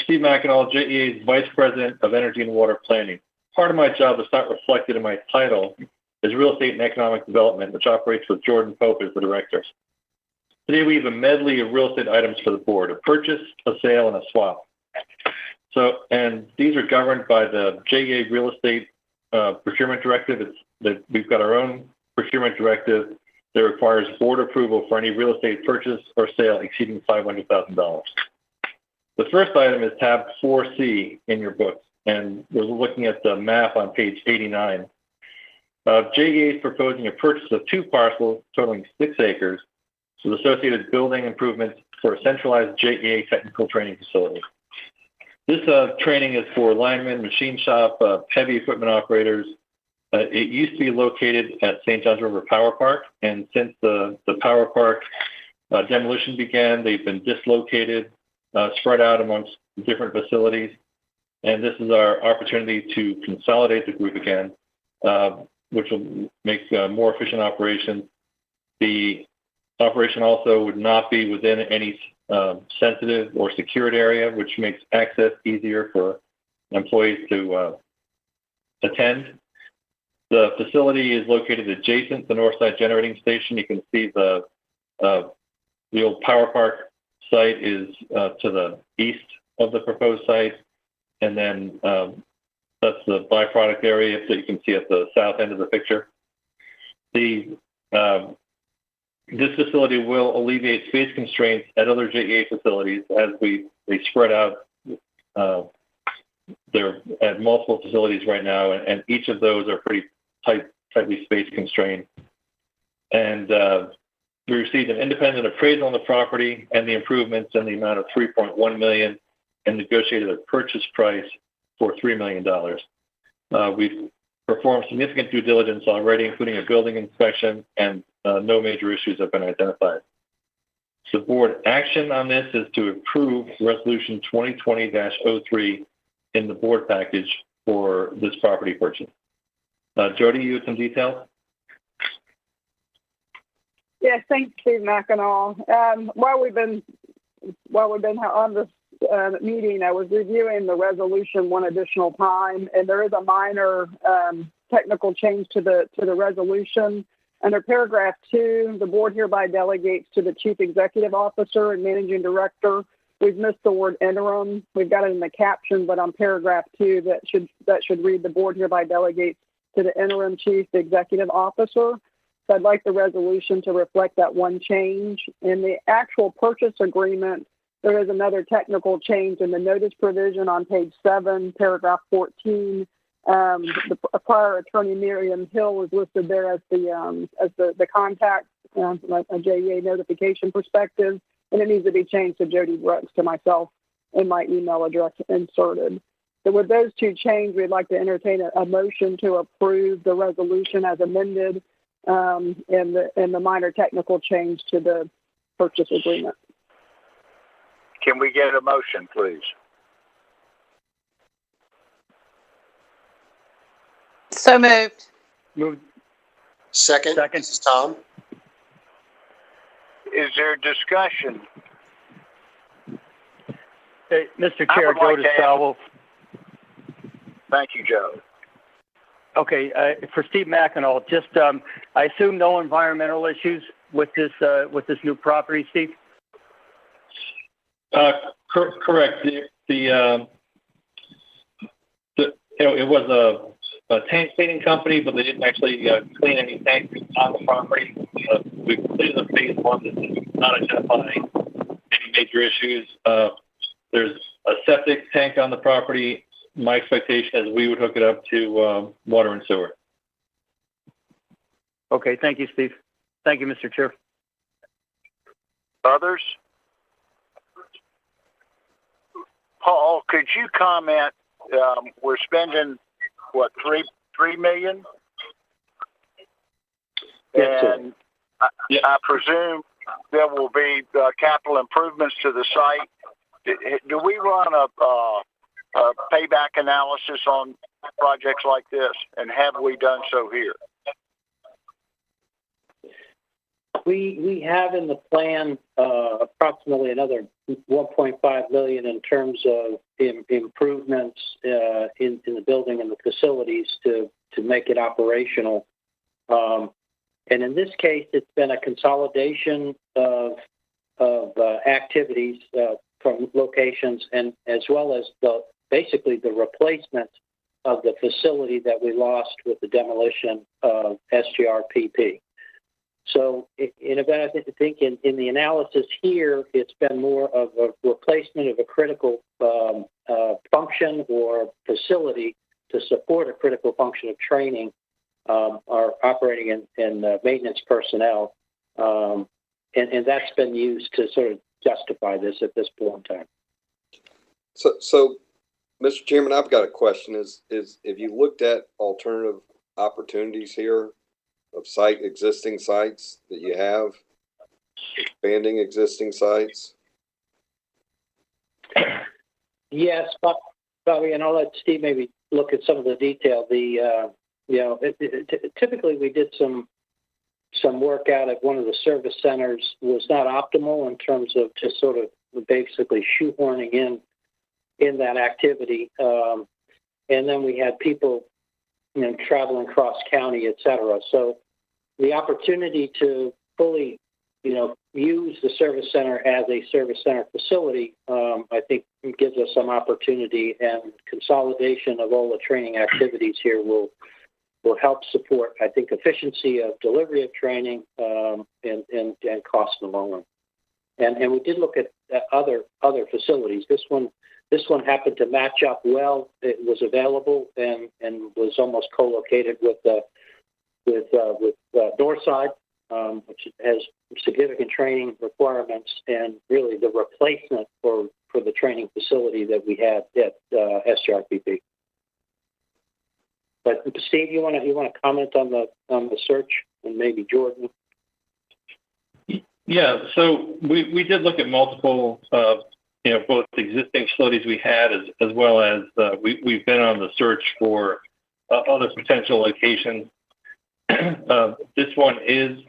Steve Mcinall, JEA's Vice President of Energy and Water Planning. Part of my job is not reflected in my title is Real Estate and Economic Development, which operates with Jordan Pope as the director. Today we have a medley of real estate items for the board: a purchase, a sale, and a swap. So, and these are governed by the JEA Real Estate Procurement Directive. We've got our own procurement directive that requires board approval for any real estate purchase or sale exceeding $500,000. The first item is tab 4C in your books, and we're looking at the map on page 89. JEA is proposing a purchase of 2 parcels totaling 6 acres with associated building improvements for a centralized JEA technical training facility. This training is for linemen, machine shop, heavy equipment operators. It used to be located at St. Johns River Power Park, and since the Power Park demolition began, they've been dislocated, spread out amongst different facilities. And this is our opportunity to consolidate the group again, which will make more efficient operations. The operation also would not be within any sensitive or secured area, which makes access easier for employees to attend. The facility is located adjacent to the Northside Generating Station. You can see the old Power Park site is to the east of the proposed site, and then that's the byproduct area that you can see at the south end of the picture. This facility will alleviate space constraints at other JEA facilities as they spread out. They're at multiple facilities right now, and each of those are pretty tightly space constrained. And we received an independent appraisal on the property and the improvements in the amount of $3.1 million, and negotiated a purchase price for $3 million. We've performed significant due diligence already, including a building inspection, and no major issues have been identified. The board action on this is to approve Resolution 2020-03 in the board package for this property purchase. Jody, you have some details? Yes, thanks, Steve McCinall. While we've been on this meeting, I was reviewing the resolution one additional time, and there is a minor technical change to the resolution. Under paragraph 2, the board hereby delegates to the chief executive officer and managing director. We've missed the word interim. We've got it in the caption, but on paragraph 2, that should read, the board hereby delegates to the interim chief executive officer. So I'd like the resolution to reflect that one change. In the actual purchase agreement, there is another technical change in the notice provision on page 7, paragraph 14. The prior attorney, Miriam Hill, was listed there as the contact, a JEA notification perspective, and it needs to be changed to Jody Brooks, to myself, and my email address inserted. So with those 2 changes, we'd like to entertain a motion to approve the resolution as amended, and the minor technical change to the purchase agreement. Can we get a motion, please? So moved. Moved. Second. This is Tom. Is there discussion? Hey, Mr. Chair, Joe DeSalvo. Thank you, Joe. Okay, for Steve McCinall, just I assume no environmental issues with this new property, Steve? Correct. It was a tank cleaning company, but they didn't actually clean any tanks on the property. We completed the phase 1 that did not identify any major issues. There's a septic tank on the property. My expectation is we would hook it up to water and sewer. Okay, thank you, Steve. Thank you, Mr. Chair. Others? Paul, could you comment? We're spending what, $3 million? Yes, and I presume there will be capital improvements to the site. Do we run a payback analysis on projects like this, and have we done so here? We have in the plan approximately another $1.5 million in terms of improvements in the building and the facilities to make it operational. And in this case, it's been a consolidation of activities from locations, and as well as basically the replacement of the facility that we lost with the demolition of SGRPP. So in event, I think in the analysis here, it's been more of a replacement of a critical function or facility to support a critical function of training our operating and maintenance personnel. And that's been used to sort of justify this at this point in time. So Mr. Chairman, I've got a question. Is if you looked at alternative opportunities here of existing sites that you have, expanding existing sites? Yes, Bobby, and I'll let Steve maybe look at some of the detail. Typically we did some work out at one of the service centers. Was not optimal in terms of just sort of basically shoehorning in that activity. And then we had people, traveling cross county, et cetera. So the opportunity to fully, use the service center as a service center facility, I think gives us some opportunity, and consolidation of all the training activities here will help support, I think, efficiency of delivery of training and cost in the long run. And we did look at other facilities. This one happened to match up well. It was available and was almost co-located with Northside, which has significant training requirements, and really the replacement for the training facility that we had at SRPP. But Steve, you want to comment on the search, and maybe Jordan? Yeah. So we did look at multiple, both existing facilities we had as well as we've been on the search for other potential locations. This one is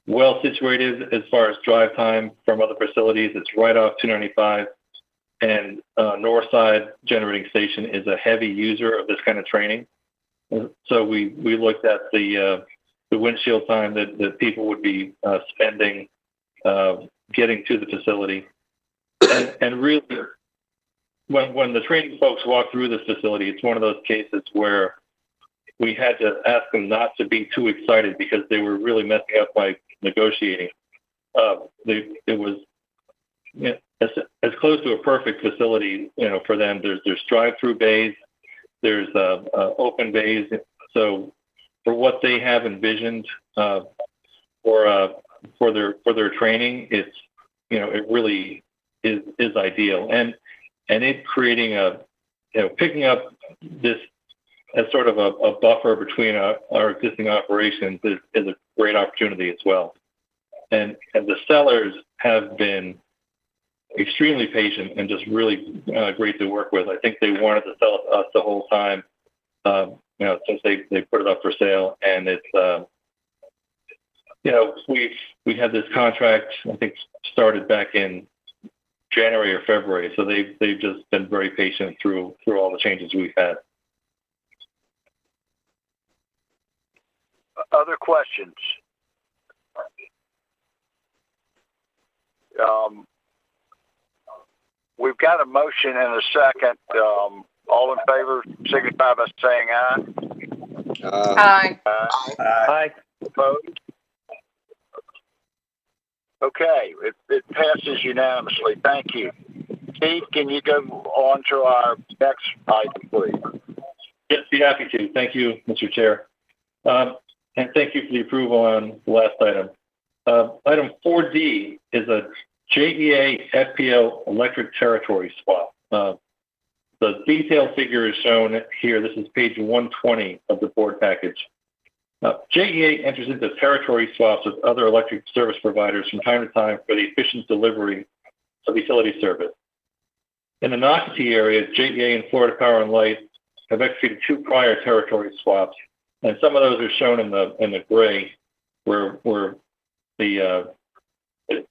well situated as far as drive time from other facilities. It's right off 295, and Northside Generating Station is a heavy user of this kind of training. So we looked at the windshield time that people would be spending getting to the facility, and really, when the training folks walk through this facility, it's one of those cases where we had to ask them not to be too excited because they were really messing up by negotiating. It was as close to a perfect facility, for them. There's drive-through bays, there's open bays. So for what they have envisioned for their training, it's it really is ideal, and it creating picking up this as sort of a buffer between our existing operations is a great opportunity as well. And the sellers have been extremely patient and just really great to work with. I think they wanted to sell it to us the whole time, since they put it up for sale. And it's, we had this contract, I think, started back in January or February. So they've just been very patient through all the changes we've had. Other questions? We've got a motion and a second. All in favor, signify by saying aye. Aye. Aye. Opposed? Okay, it passes unanimously. Thank you. Steve, can you go on to our next item, please? Yes, be happy to. Thank you, Mr. Chair. And thank you for the approval on the last item. Item 4D is a JEA FPL electric territory swap. The detailed figure is shown here. This is page 120 of the board package. JEA enters into territory swaps with other electric service providers from time to time for the efficient delivery of utility service. In the Noxie area, JEA and Florida Power and Light have executed 2 prior territory swaps, and some of those are shown in the gray, where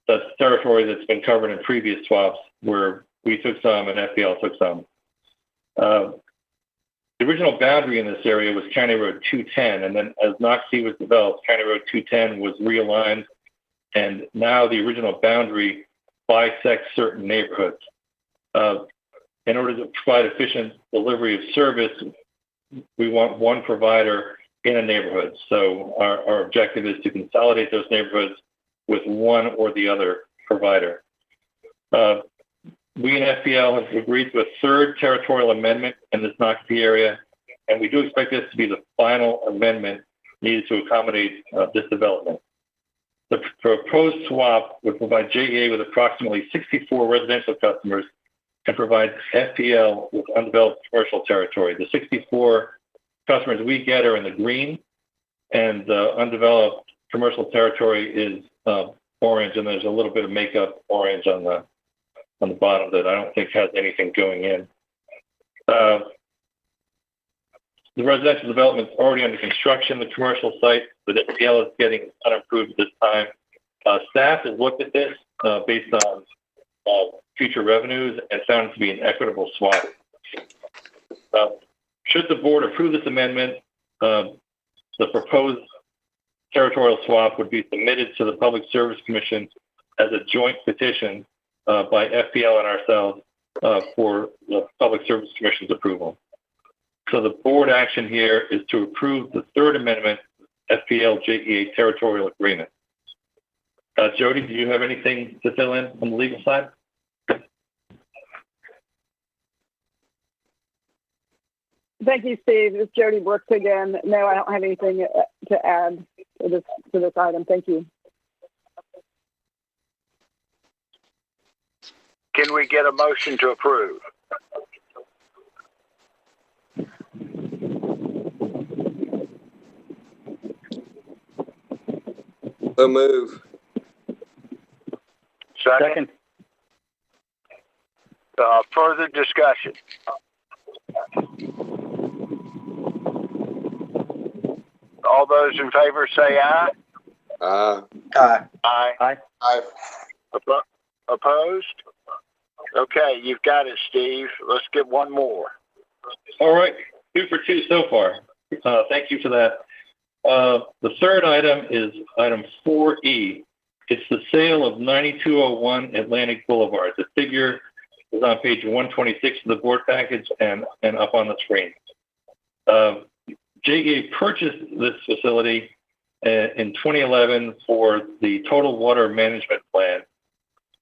that's territory that's been covered in previous swaps, where we took some and FPL took some. The original boundary in this area was County Road 210, and then as Noxie was developed, County Road 210 was realigned, and now the original boundary bisects certain neighborhoods. In order to provide efficient delivery of service, we want one provider in a neighborhood. So our objective is to consolidate those neighborhoods with one or the other provider. We and FPL have agreed to a third territorial amendment in this Noxie area, and we do expect this to be the final amendment needed to accommodate this development. The proposed swap would provide JEA with approximately 64 residential customers and provide FPL with undeveloped commercial territory. The 64 customers we get are in the green, and the undeveloped commercial territory is orange, and there's a little bit of makeup orange on the bottom that I don't think has anything going in. The residential development is already under construction. The commercial site that FPL is getting unapproved this time. Staff has looked at this based on future revenues and found it to be an equitable swap. Should the board approve this amendment, the proposed territorial swap would be submitted to the Public Service Commission as a joint petition by FPL and ourselves for the Public Service Commission's approval. So the board action here is to approve the third amendment, FPL JEA territorial agreement. Jody, do you have anything to fill in on the legal side? Thank you, Steve. It's Jody Brooks again. No, I don't have anything to add to this item. Thank you. Can we get a motion to approve? So move. Second. Further discussion. All those in favor say aye. Aye. Aye. Aye. Aye. Opposed? Okay, you've got it, Steve. Let's get one more. All right, 2 for 2 so far. Thank you for that. The third item is item 4E. It's the sale of 9201 Atlantic Boulevard. The figure is on page 126 of the board package and up on the screen. JEA purchased this facility in 2011 for the total water management plan,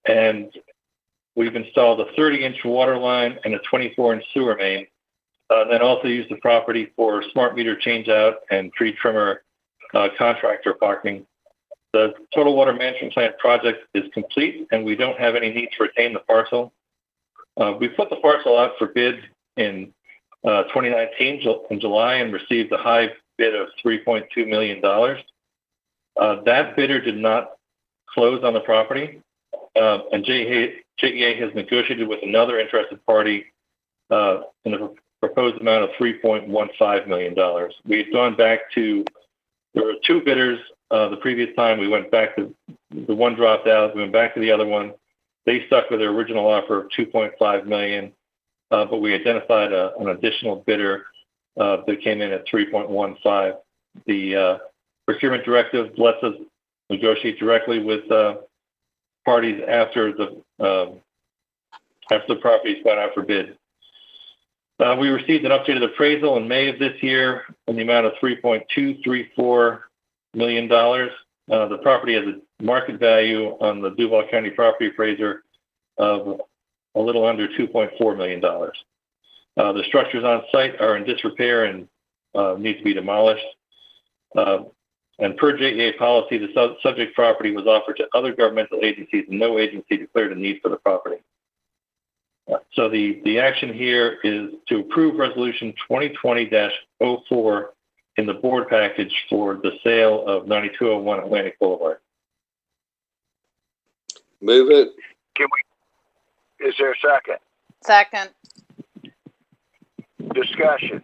and we've installed a 30-inch water line and a 24-inch sewer main, then also used the property for smart meter changeout and tree trimmer contractor parking. The total water management plan project is complete, and we don't have any need to retain the parcel. We put the parcel out for bid in 2019 in July and received a high bid of $3.2 million. That bidder did not close on the property, and JEA has negotiated with another interested party in the proposed amount of $3.15 million. We've gone back to, there were 2 bidders the previous time. We went back to, the one dropped out, we went back to the other one. They stuck with their original offer of $2.5 million, but we identified an additional bidder that came in at $3.15. The procurement directive lets us negotiate directly with parties after the property's gone out for bid. We received an updated appraisal in May of this year in the amount of $3.234 million. The property has a market value on the Duval County property appraiser of a little under $2.4 million. The structures on site are in disrepair and need to be demolished. And per JEA policy, the subject property was offered to other governmental agencies, and no agency declared a need for the property. So the action here is to approve Resolution 2020-04 in the board package for the sale of 9201 Atlantic Boulevard. Move it. Is there a second? Second. Discussion.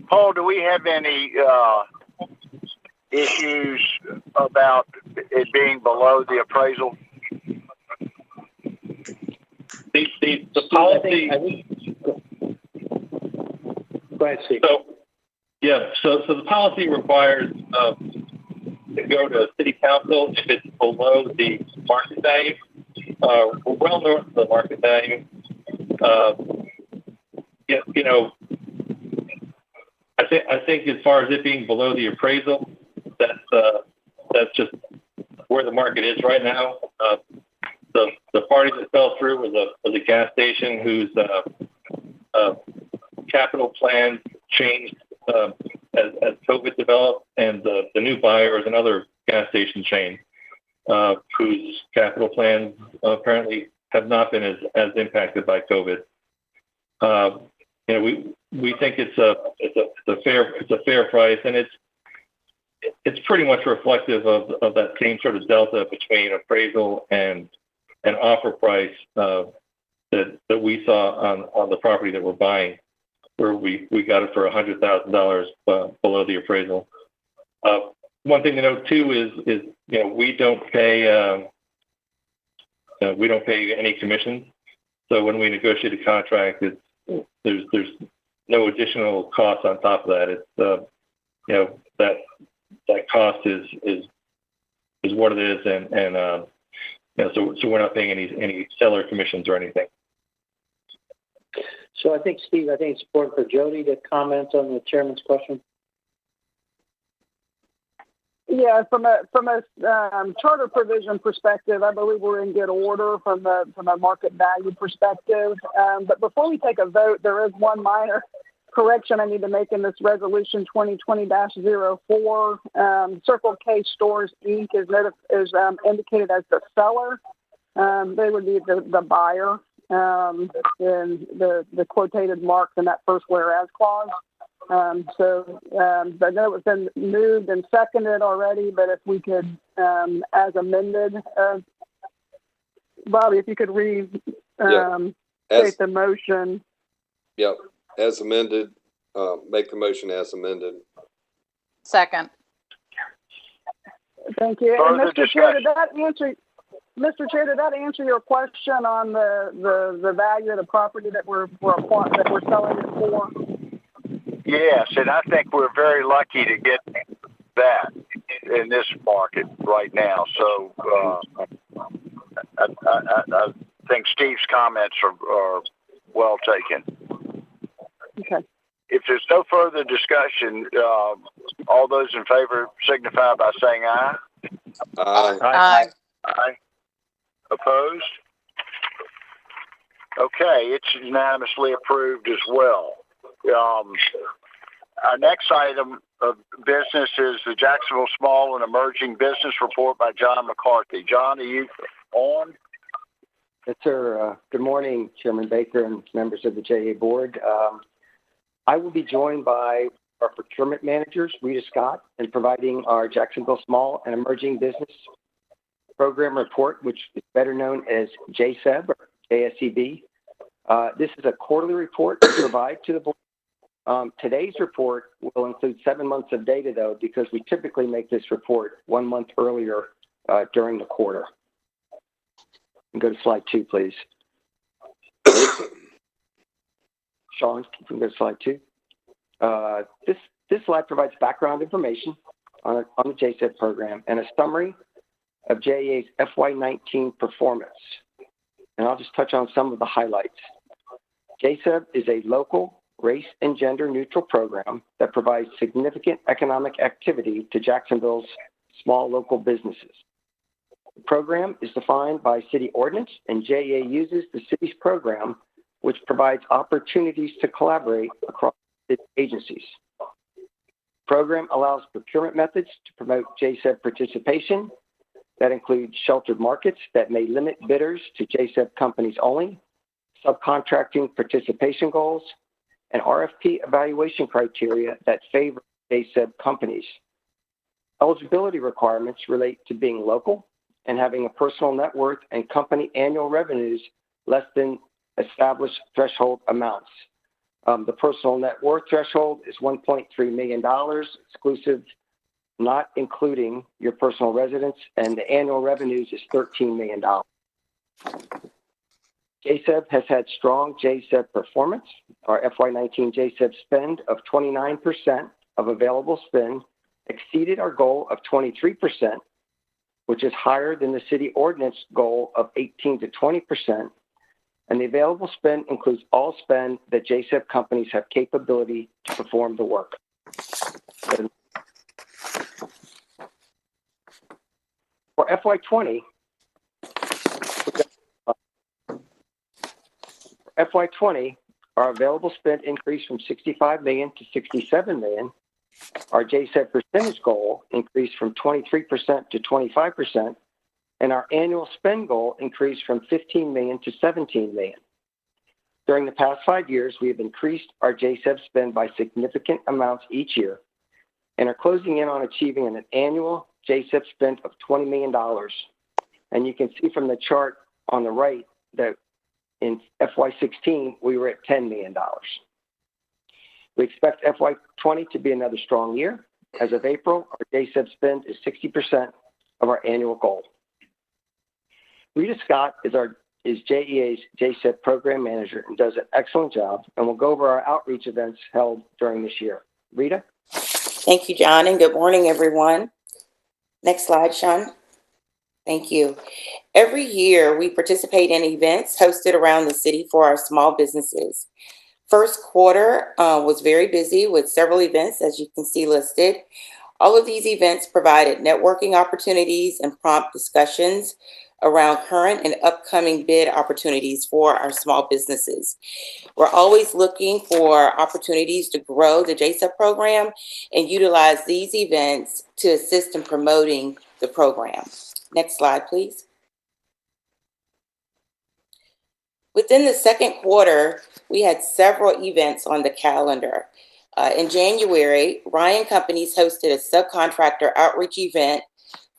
Paul, do we have any issues about it being below the appraisal? The policy. Go ahead, Steve. So the policy requires to go to city council if it's below the market value. We're well north of the market value. I think as far as it being below the appraisal, that's just where the market is right now. The party that fell through was a gas station whose capital plan changed as COVID developed, and the new buyer is another gas station chain whose capital plans apparently have not been as impacted by COVID. We think it's a fair price, and it's pretty much reflective of that same sort of delta between appraisal and offer price that we saw on the property that we're buying, where we got it for $100,000 below the appraisal. One thing to note too is we don't pay any commissions. So when we negotiate a contract, there's no additional cost on top of that. It's that cost is what it is, and so we're not paying any seller commissions or anything. So I think, Steve, it's important for Jody to comment on the chairman's question. Yeah, from a charter provision perspective, I believe we're in good order from a market value perspective. But before we take a vote, there is one minor correction I need to make in this resolution 2020-04. Circle K Stores Inc. is indicated as the seller. They would be the buyer in the quotated marks in that first whereas clause. So I know it's been moved and seconded already, but if we could, as amended, Bobby, if you could restate the motion. Yep, as amended. Make the motion as amended. Second. Thank you. And Mr. Chair, did that answer your question on the value of the property that we're selling it for? Yes, and I think we're very lucky to get that in this market right now. So I think Steve's comments are well taken. Okay. If there's no further discussion, all those in favor signify by saying aye. Aye. Aye. Aye. Opposed? Okay, it's unanimously approved as well. Our next item of business is the Jacksonville Small and Emerging Business Report by John McCarthy. John, are you on? Yes, sir. Good morning, Chairman Baker and members of the JEA Board. I will be joined by our procurement managers, Rita Scott, in providing our Jacksonville Small and Emerging Business Program Report, which is better known as JSEB or JSEB. This is a quarterly report to provide to the board. Today's report will include 7 months of data, though, because we typically make this report 1 month earlier during the quarter. And go to slide 2, please. Shawn, can you go to slide 2? This slide provides background information on the JSEB program and a summary of JEA's FY19 performance. And I'll just touch on some of the highlights. JSEB is a local, race and gender neutral program that provides significant economic activity to Jacksonville's small local businesses. The program is defined by city ordinance, and JEA uses the city's program, which provides opportunities to collaborate across its agencies. The program allows procurement methods to promote JSEB participation that include sheltered markets that may limit bidders to JSEB companies only, subcontracting participation goals, and RFP evaluation criteria that favor JSEB companies. Eligibility requirements relate to being local and having a personal net worth and company annual revenues less than established threshold amounts. The personal net worth threshold is $1.3 million exclusive, not including your personal residence, and the annual revenues is $13 million. JSEB has had strong JSEB performance. Our FY19 JSEB spend of 29% of available spend exceeded our goal of 23%, which is higher than the city ordinance goal of 18 to 20%. And the available spend includes all spend that JSEB companies have capability to perform the work. For FY20, our available spend increased from $65 million to $67 million. Our JSEP percentage goal increased from 23% to 25%, and our annual spend goal increased from $15 million to $17 million. During the past 5 years, we have increased our JSEP spend by significant amounts each year and are closing in on achieving an annual JSEP spend of $20 million. And you can see from the chart on the right that in FY16, we were at $10 million. We expect FY20 to be another strong year. As of April, our JSEP spend is 60% of our annual goal. Rita Scott is JEA's JSEP program manager and does an excellent job, and will go over our outreach events held during this year. Rita? Thank you, John, and good morning, everyone. Next slide, Shawn. Thank you. Every year, we participate in events hosted around the city for our small businesses. First quarter was very busy with several events, as you can see listed. All of these events provided networking opportunities and prompt discussions around current and upcoming bid opportunities for our small businesses. We're always looking for opportunities to grow the JSEP program and utilize these events to assist in promoting the program. Next slide, please. Within the second quarter, we had several events on the calendar. In January, Ryan Companies hosted a subcontractor outreach event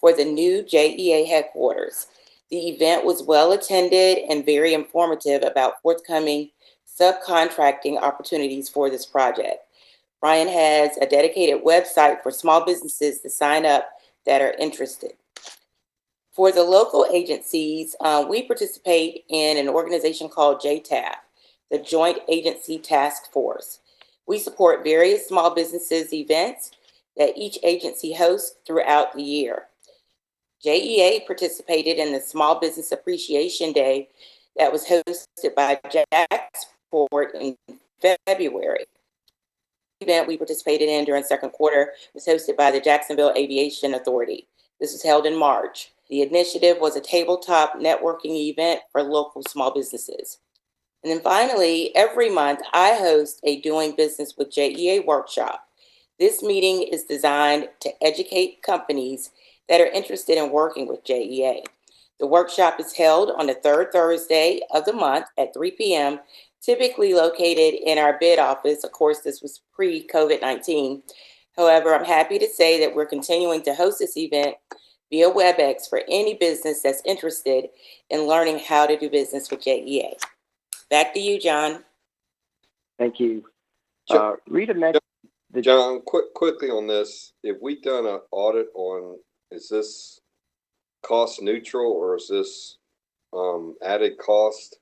for the new JEA headquarters. The event was well attended and very informative about forthcoming subcontracting opportunities for this project. Ryan has a dedicated website for small businesses to sign up that are interested. For the local agencies, we participate in an organization called JTAF, the Joint Agency Task Force. We support various small businesses events that each agency hosts throughout the year. JEA participated in the Small Business Appreciation Day that was hosted by Jacksonville in February. The event we participated in during second quarter was hosted by the Jacksonville Aviation Authority. This was held in March. The initiative was a tabletop networking event for local small businesses. And then finally, every month I host a Doing Business with JEA workshop. This meeting is designed to educate companies that are interested in working with JEA. The workshop is held on the third Thursday of the month at 3 p.m., typically located in our bid office. Of course, this was pre-COVID-19. However, I'm happy to say that we're continuing to host this event via WebEx for any business that's interested in learning how to do business with JEA. Back to you, John. Thank you. Rita mentioned John, quickly on this, if we done an audit on, is this cost neutral or is this added cost?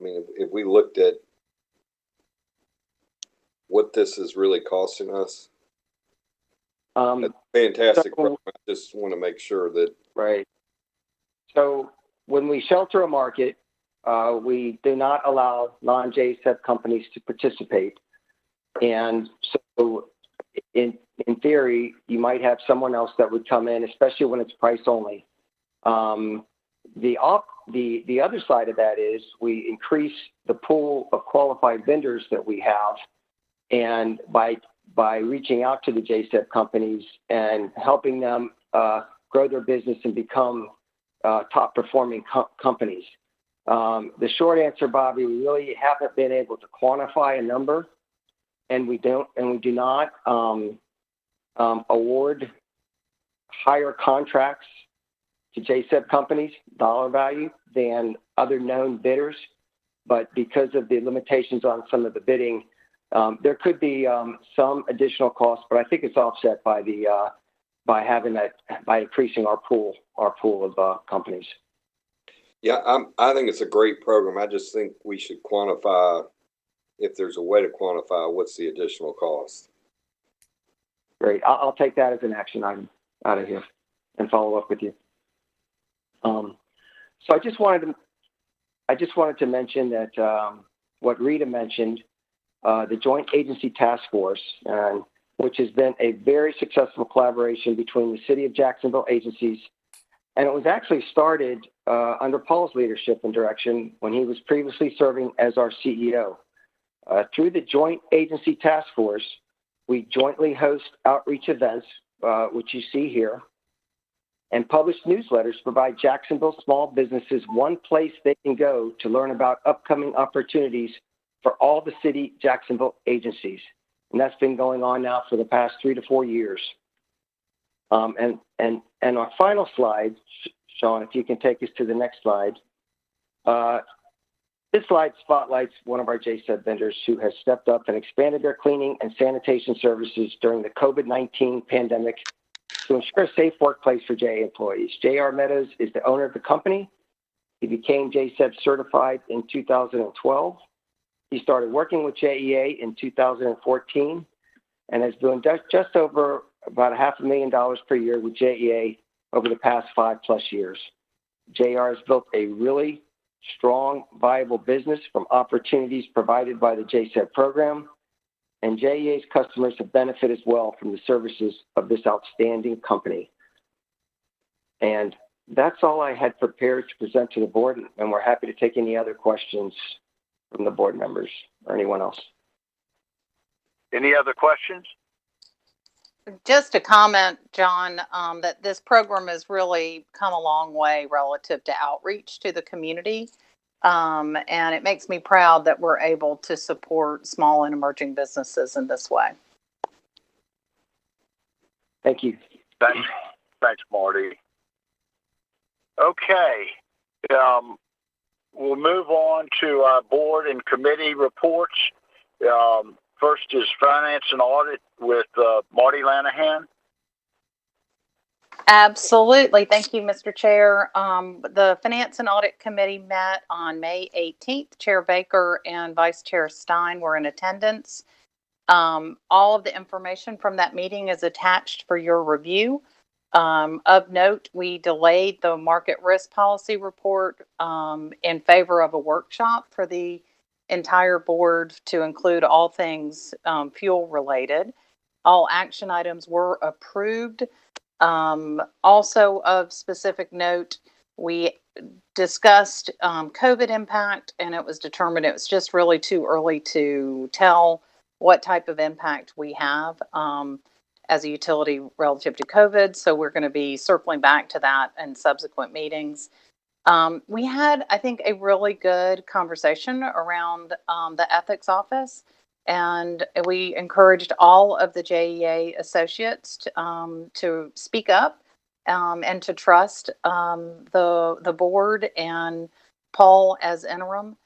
I mean, if we looked at what this is really costing us, that's fantastic. So, I just want to make sure that. Right. So when we shelter a market, we do not allow non-JSEP companies to participate. And so in theory, you might have someone else that would come in, especially when it's price only. The other side of that is we increase the pool of qualified vendors that we have, and by reaching out to the JSEP companies and helping them grow their business and become top performing companies. The short answer, Bobby, we really haven't been able to quantify a number, and we do not award higher contracts to JSEP companies, dollar value, than other known bidders. But because of the limitations on some of the bidding, there could be some additional costs, but I think it's offset by by increasing our pool of companies. Yeah, I think it's a great program. I just think we should quantify, if there's a way to quantify, what's the additional cost. Great. I'll take that as an action item out of here and follow up with you. So I just wanted to mention that what Rita mentioned, the Joint Agency Task Force, and which has been a very successful collaboration between the City of Jacksonville agencies. And it was actually started under Paul's leadership and direction when he was previously serving as our CEO. Through the Joint Agency Task Force, we jointly host outreach events, which you see here, and publish newsletters to provide Jacksonville small businesses one place they can go to learn about upcoming opportunities for all the City Jacksonville agencies. And that's been going on now for the past 3 to 4 years. And our final slide, Shawn, if you can take us to the next slide. This slide spotlights one of our JSEP vendors who has stepped up and expanded their cleaning and sanitation services during the COVID-19 pandemic to ensure a safe workplace for JEA employees. J.R. Meadows is the owner of the company. He became JSEP certified in 2012. He started working with JEA in 2014 and has been just over about $500,000 per year with JEA over the past 5+ years. JR has built a really strong, viable business from opportunities provided by the JSEP program, and JEA's customers have benefited as well from the services of this outstanding company. And that's all I had prepared to present to the board, and we're happy to take any other questions from the board members or anyone else. Any other questions? Just a comment, John, that this program has really come a long way relative to outreach to the community. And it makes me proud that we're able to support small and emerging businesses in this way. Thank you. Thanks, Marty. Okay. We'll move on to our board and committee reports. First is Finance and Audit with Marty Lanahan. Absolutely. Thank you, Mr. Chair. The Finance and Audit Committee met on May 18th. Chair Baker and Vice Chair Stein were in attendance. All of the information from that meeting is attached for your review. Of note, we delayed the market risk policy report in favor of a workshop for the entire board to include all things fuel related. All action items were approved. Also of specific note, we discussed COVID impact, and it was determined it was just really too early to tell what type of impact we have as a utility relative to COVID. So we're going to be circling back to that in subsequent meetings. We had, I think, a really good conversation around the ethics office, and we encouraged all of the JEA associates to speak up and to trust the board and Paul as interim.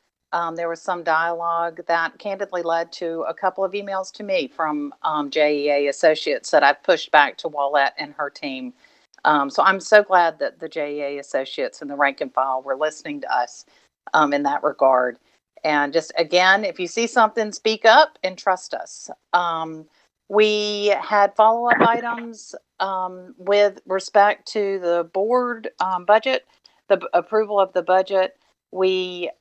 There was some dialogue that candidly led to a couple of emails to me from JEA associates that I've pushed back to Wallette and her team. So I'm so glad that the JEA associates and the rank and file were listening to us in that regard. And just, again, if you see something, speak up and trust us. We had follow-up items with respect to the board budget, the approval of the budget. We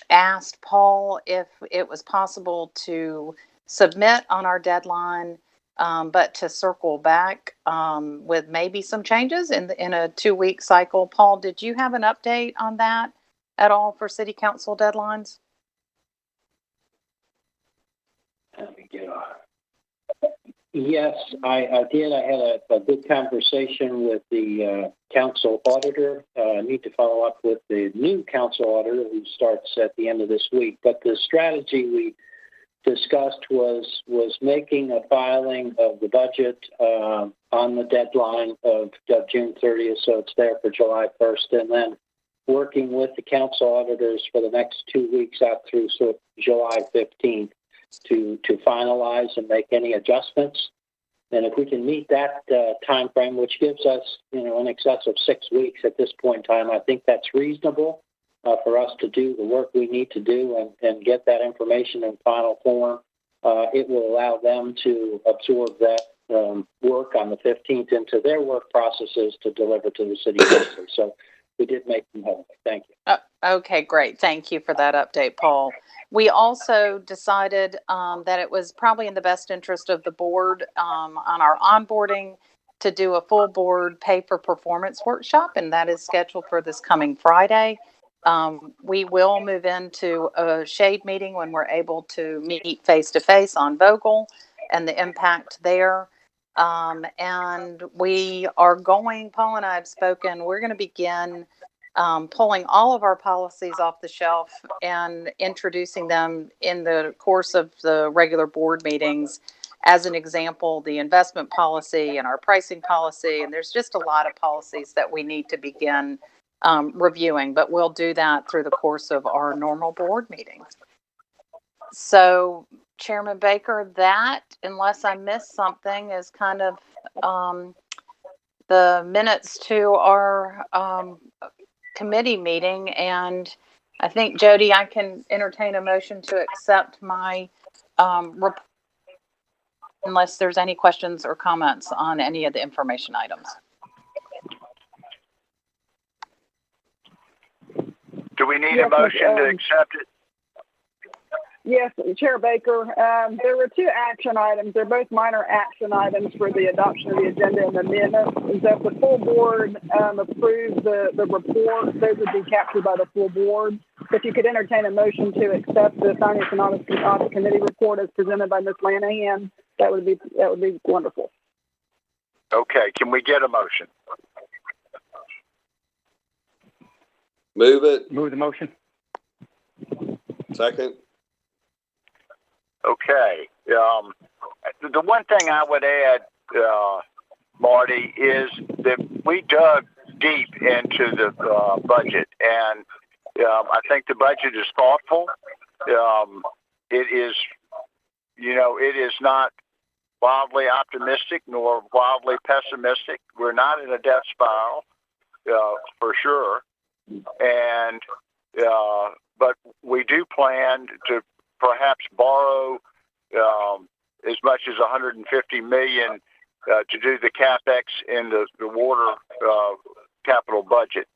asked Paul if it was possible to submit on our deadline, but to circle back with maybe some changes in a 2-week cycle. Paul, did you have an update on that at all for city council deadlines? Yes, I did. I had a good conversation with the council auditor. I need to follow up with the new council auditor who starts at the end of this week. But the strategy we discussed was making a filing of the budget on the deadline of June 30th, so it's there for July 1st, and then working with the council auditors for the next 2 weeks out through July 15th to finalize and make any adjustments. And if we can meet that time frame, which gives us, in excess of 6 weeks at this point in time, I think that's reasonable for us to do the work we need to do and get that information in final form. It will allow them to absorb that work on the 15th into their work processes to deliver to the city council. So we did make them healthy. Thank you. Okay, great. Thank you for that update, Paul. We also decided that it was probably in the best interest of the board on our onboarding to do a full board pay for performance workshop, and that is scheduled for this coming Friday. We will move into a shade meeting when we're able to meet face to face on Vogel and the impact there. And we are going, Paul and I have spoken, we're going to begin pulling all of our policies off the shelf and introducing them in the course of the regular board meetings. As an example, the investment policy and our pricing policy, and there's just a lot of policies that we need to begin reviewing, but we'll do that through the course of our normal board meetings. So, Chairman Baker, that, unless I missed something, is kind of the minutes to our committee meeting. And I think, Jody, I can entertain a motion to accept my report unless there's any questions or comments on any of the information items. Do we need a motion to accept it? Yes, Chair Baker. There were two action items. They're both minor action items for the adoption of the agenda and the minutes. Is that the full board approves the report, those would be captured by the full board. If you could entertain a motion to accept the Finance and Audit Committee report as presented by Ms. Lanahan, that would be wonderful. Okay, can we get a motion? Move it. Move the motion. Second. Okay. The one thing I would add, Marty, is that we dug deep into the budget, and I think the budget is thoughtful. It is, it is not wildly optimistic nor wildly pessimistic. We're not in a death spiral, for sure, and but we do plan to perhaps borrow as much as $150 million to do the capex in the water capital budget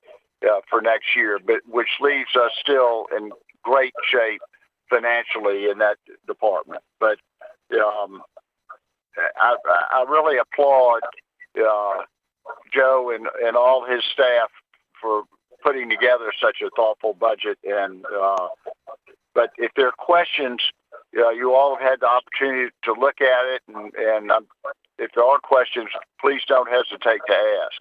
for next year, but which leaves us still in great shape financially in that department. But I really applaud Joe and all his staff for putting together such a thoughtful budget. And but if there are questions, you all have had the opportunity to look at it, and if there are questions, please don't hesitate to ask.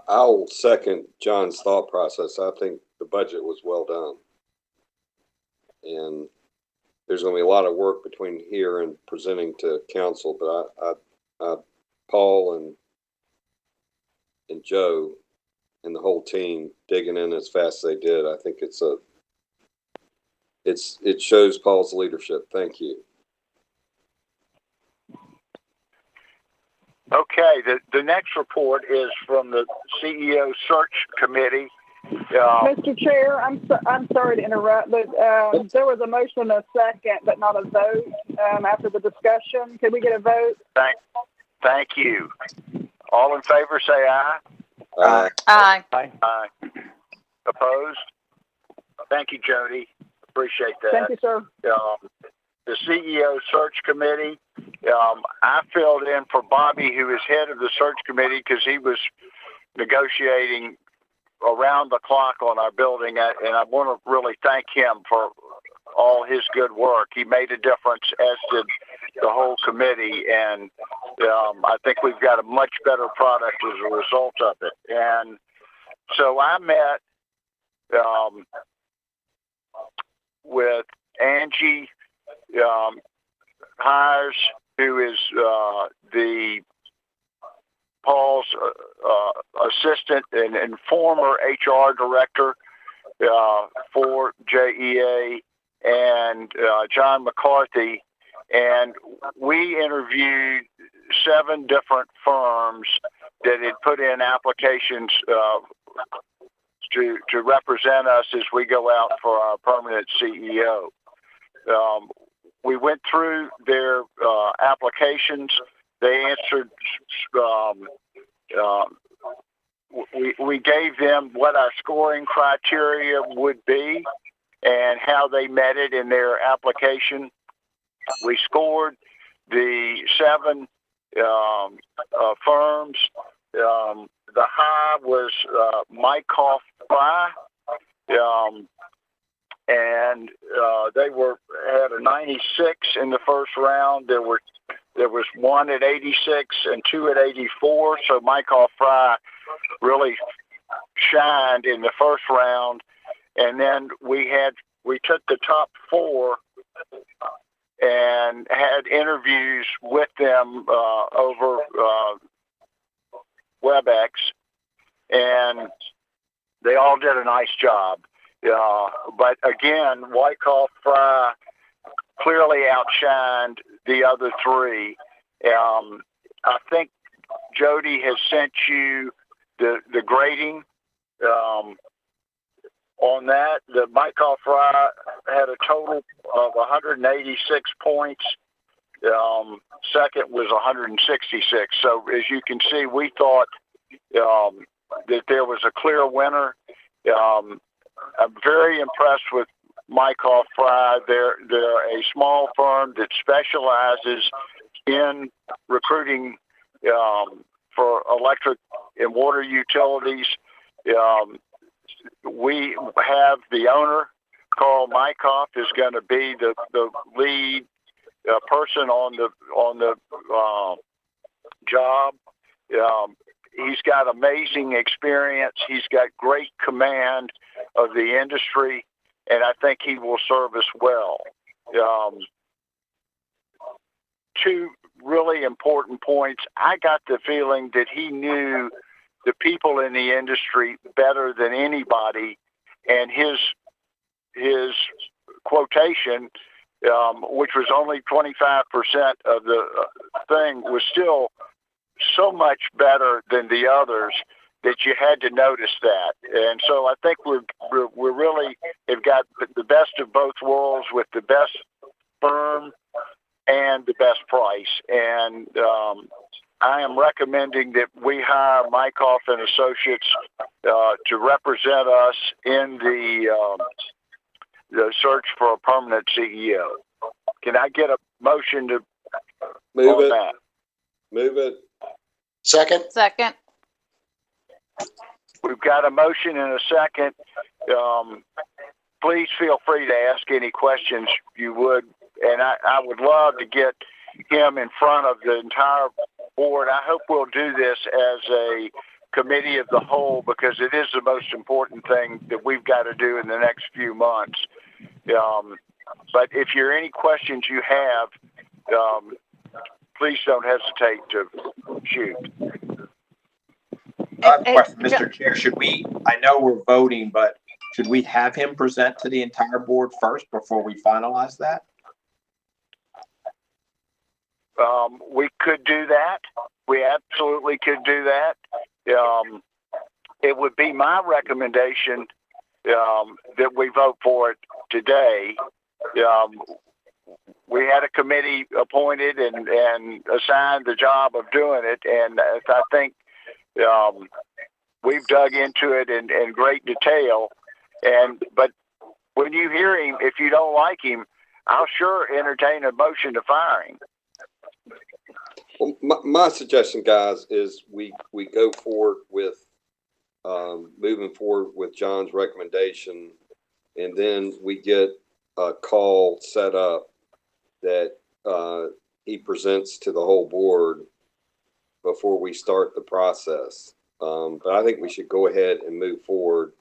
I'll second John's thought process. I think the budget was well done, and there's going to be a lot of work between here and presenting to council. But Paul and Joe and the whole team digging in as fast as they did, I think it shows Paul's leadership. Thank you. Okay, the next report is from the CEO Search Committee. Mr. Chair, I'm sorry to interrupt, but there was a motion and a second, but not a vote after the discussion. Can we get a vote? Thank you. All in favor, say aye. Aye. Aye. Aye. Opposed? Thank you, Jody. Appreciate that. Thank you, sir. The CEO Search Committee, I filled in for Bobby, who is head of the Search Committee, because he was negotiating around the clock on our building, and I want to really thank him for all his good work. He made a difference, as did the whole committee, and I think we've got a much better product as a result of it. And so I met with Angie Hires, who is the Paul's assistant and former HR director for JEA, and John McCarthy, and we interviewed 7 different firms that had put in applications to represent us as we go out for our permanent CEO. We went through their applications. They answered we gave them what our scoring criteria would be and how they met it in their application. We scored the 7 firms. The high was Mycoff Fry, and they had a 96 in the first round. There was 1 at 86 and 2 at 84. So Mycoff Fry really shined in the first round, and then we took the top 4 and had interviews with them over WebEx, and they all did a nice job. But again, Wyckoff Fry clearly outshined the other 3. I think Jody has sent you the grading on that. The Wyckoff Fry had a total of 186 points. Second was 166. So as you can see, we thought that there was a clear winner. I'm very impressed with Mycoff Fry. They're a small firm that specializes in recruiting for electric and water utilities. We have the owner, Carl Mycoff, is going to be the lead person on the job. He's got amazing experience. He's got great command of the industry, and I think he will serve us well. 2 really important points. I got the feeling that he knew the people in the industry better than anybody, and his quotation, which was only 25% of the thing, was still so much better than the others that you had to notice that. And so I think we really have got the best of both worlds with the best firm and the best price. And I am recommending that we hire Mycoff and Associates to represent us in the search for a permanent CEO. Can I get a motion to move it? That? Move it. Second. Second. We've got a motion and a second. Please feel free to ask any questions you would, and I would love to get him in front of the entire board. I hope we'll do this as a committee of the whole, because it is the most important thing that we've got to do in the next few months. But if there are any questions you have, please don't hesitate to shoot. I have a question, Mr. Chair. I know we're voting, but should we have him present to the entire board first before we finalize that? We could do that. We absolutely could do that. It would be my recommendation that we vote for it today. We had a committee appointed and assigned the job of doing it, and I think we've dug into it in great detail. But when you hear him, if you don't like him, I'll sure entertain a motion to fire him. Well, my suggestion, guys, is we go forward with moving forward with John's recommendation, and then we get a call set up that he presents to the whole board before we start the process. But I think we should go ahead and move forward,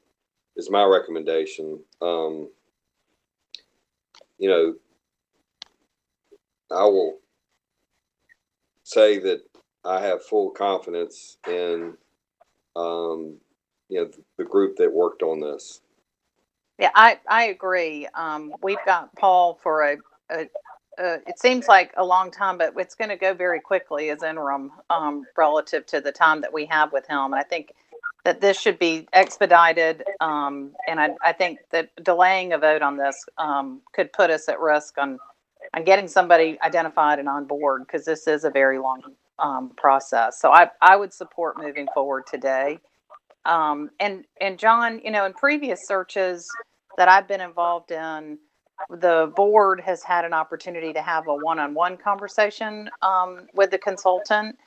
is my recommendation. I will say that I have full confidence in, the group that worked on this. Yeah, I agree. We've got Paul for it seems like a long time, but it's going to go very quickly as interim relative to the time that we have with him. And I think that this should be expedited. And I think that delaying a vote on this could put us at risk on getting somebody identified and on board, because this is a very long process. So I would support moving forward today. And John, in previous searches that I've been involved in, the board has had an opportunity to have a one-on-one conversation with the consultant.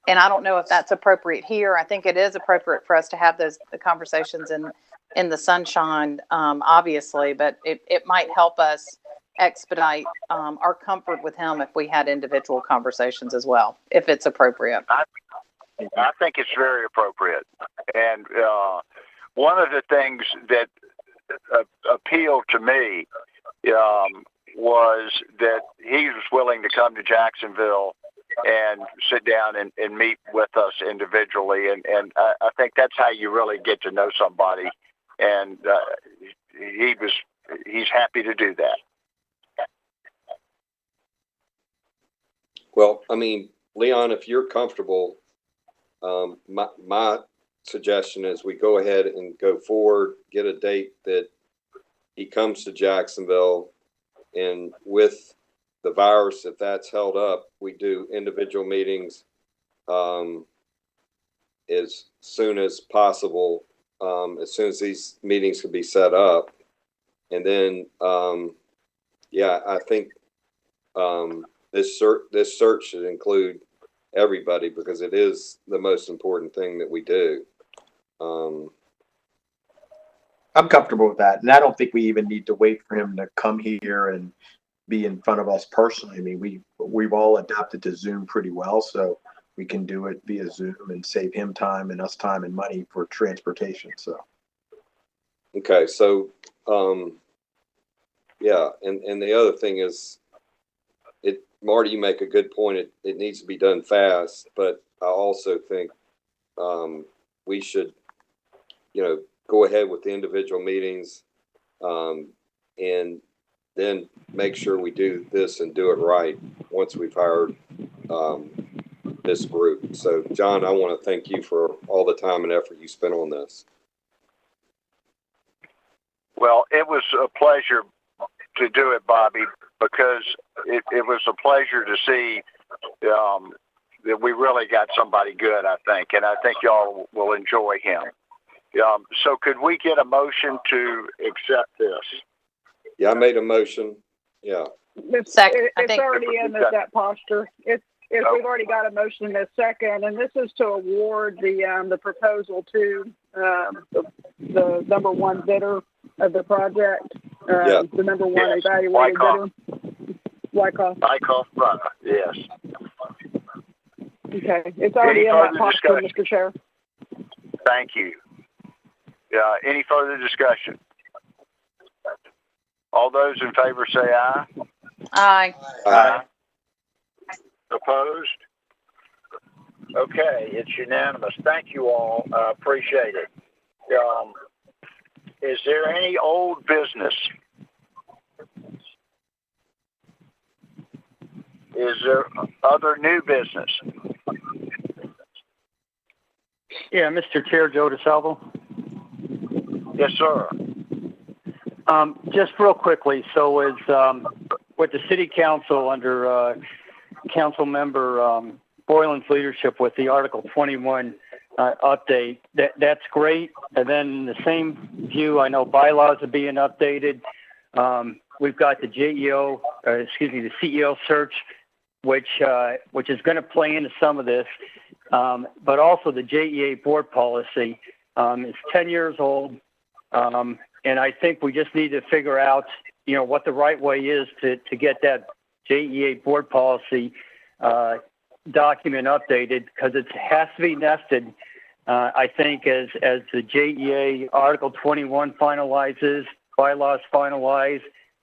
And I don't know if that's appropriate here. I think it is appropriate for us to have those conversations in the sunshine, obviously, but it might help us expedite our comfort with him if we had individual conversations as well, if it's appropriate. I think it's very appropriate. And one of the things that appealed to me was that he was willing to come to Jacksonville and sit down and meet with us individually. And I think that's how you really get to know somebody. And he's happy to do that. Well, I mean, Leon, if you're comfortable, my suggestion is we go ahead and go forward, get a date that he comes to Jacksonville, and with the virus, if that's held up, we do individual meetings as soon as possible, as soon as these meetings can be set up. And then, I think this search should include everybody because it is the most important thing that we do. I'm comfortable with that. And I don't think we even need to wait for him to come here and be in front of us personally. I mean, we've all adapted to Zoom pretty well, so we can do it via Zoom and save him time and us time and money for transportation. So. Okay. So, and the other thing is, Marty, you make a good point. It needs to be done fast, but I also think we should, go ahead with the individual meetings and then make sure we do this and do it right once we've hired this group. So, John, I want to thank you for all the time and effort you spent on this. Well, it was a pleasure to do it, Bobby, because it was a pleasure to see that we really got somebody good, I think, and I think y'all will enjoy him. So could we get a motion to accept this? Yeah, I made a motion. Yeah. It's already in that posture. We've already got a motion in a second, and this is to award the proposal to the number one bidder of the project. The number one evaluated bidder. Wyckoff. Wyckoff, yes. Okay, it's already in that posture, Mr. Chair. Thank you. Any further discussion? All those in favor say aye. Aye. Aye. Opposed? Okay, it's unanimous. Thank you all. I appreciate it. Is there any old business? Is there other new business? Yeah, Mr. Chair, Joe DeSalvo. Yes, sir. Just real quickly, so as with the city council under council member Boylan's leadership with the Article 21 update, that's great. And then in the same view, I know bylaws are being updated. We've got the the CEO search, which is going to play into some of this, but also the JEA board policy is 10 years old. And I think we just need to figure out, what the right way is to get that JEA board policy document updated, because it has to be nested. I think as the JEA Article 21 finalizes, bylaws finalize,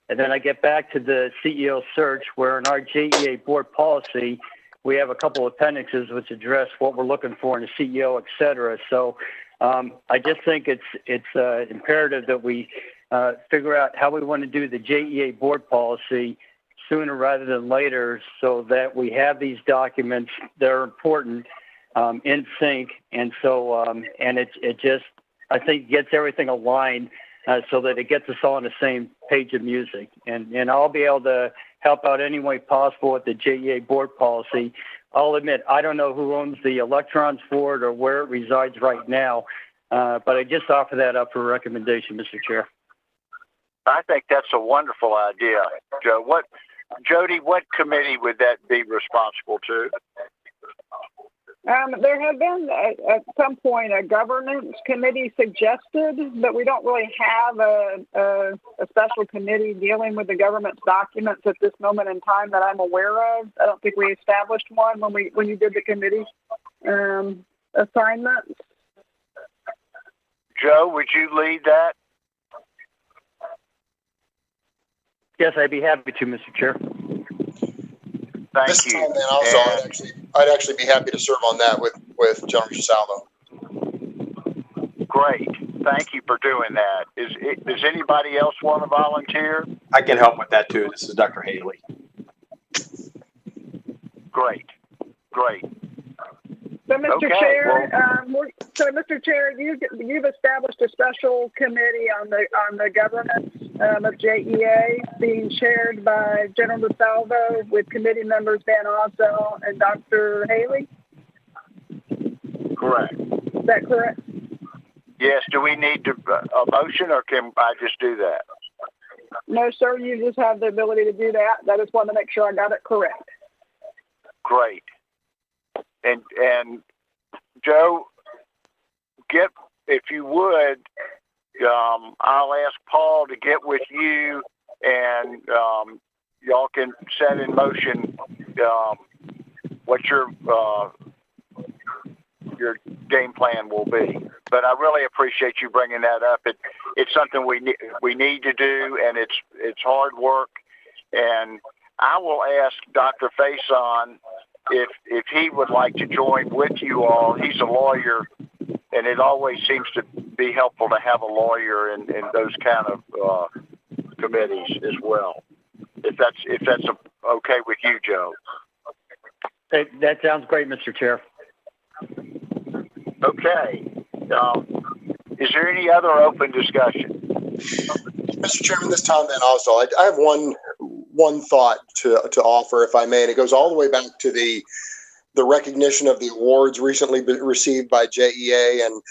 and then I get back to the CEO search, where in our JEA board policy, we have a couple of appendixes which address what we're looking for in a CEO, et cetera. So I just think it's imperative that we figure out how we want to do the JEA board policy sooner rather than later, so that we have these documents that are important in sync. And so, and it just, I think, gets everything aligned so that it gets us all on the same page of music. And I'll be able to help out any way possible with the JEA board policy. I'll admit, I don't know who owns the electrons for it or where it resides right now. But I just offer that up for recommendation, Mr. Chair. I think that's a wonderful idea, Joe. Jody, what committee would that be responsible to? There had been at some point a governance committee suggested, but we don't really have a special committee dealing with the government's documents at this moment in time that I'm aware of. I don't think we established one when you did the committee assignments. Joe, would you lead that? Yes, I'd be happy to, Mr. Chair. Thank you. And also, I'd actually be happy to serve on that with General Salvo. Great. Thank you for doing that. Does anybody else want to volunteer? I can help with that too. This is Dr. Haley. Great. So, Mr. Okay, Chair, Mr. Chair, you've established a special committee on the governance of JEA, being chaired by General DeSalvo with committee members Van Osdell and Dr. Haley. Correct. Is that correct? Yes. Do we need a motion, or can I just do that? No, sir. You just have the ability to do that. I just want to make sure I got it correct. Great. And Joe, if you would, I'll ask Paul to get with you, and y'all can set in motion what your game plan will be. But I really appreciate you bringing that up. It's something we need to do, and it's hard work. And I will ask Dr. Faison if he would like to join with you all. He's a lawyer, and it always seems to be helpful to have a lawyer in those kind of committees as well. If that's okay with you, Joe. That sounds great, Mr. Chair. Okay. Is there any other open discussion? Mr. Chairman, this is Tom Van Osdell. I have one thought to offer, if I may, and it goes all the way back to the recognition of the awards recently received by JEA, and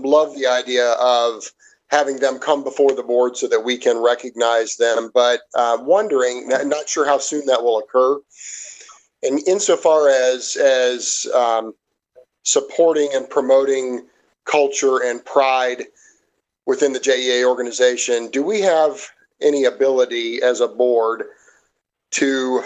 love the idea of having them come before the board so that we can recognize them, but wondering, not sure how soon that will occur. And insofar as supporting and promoting culture and pride within the JEA organization, do we have any ability as a board to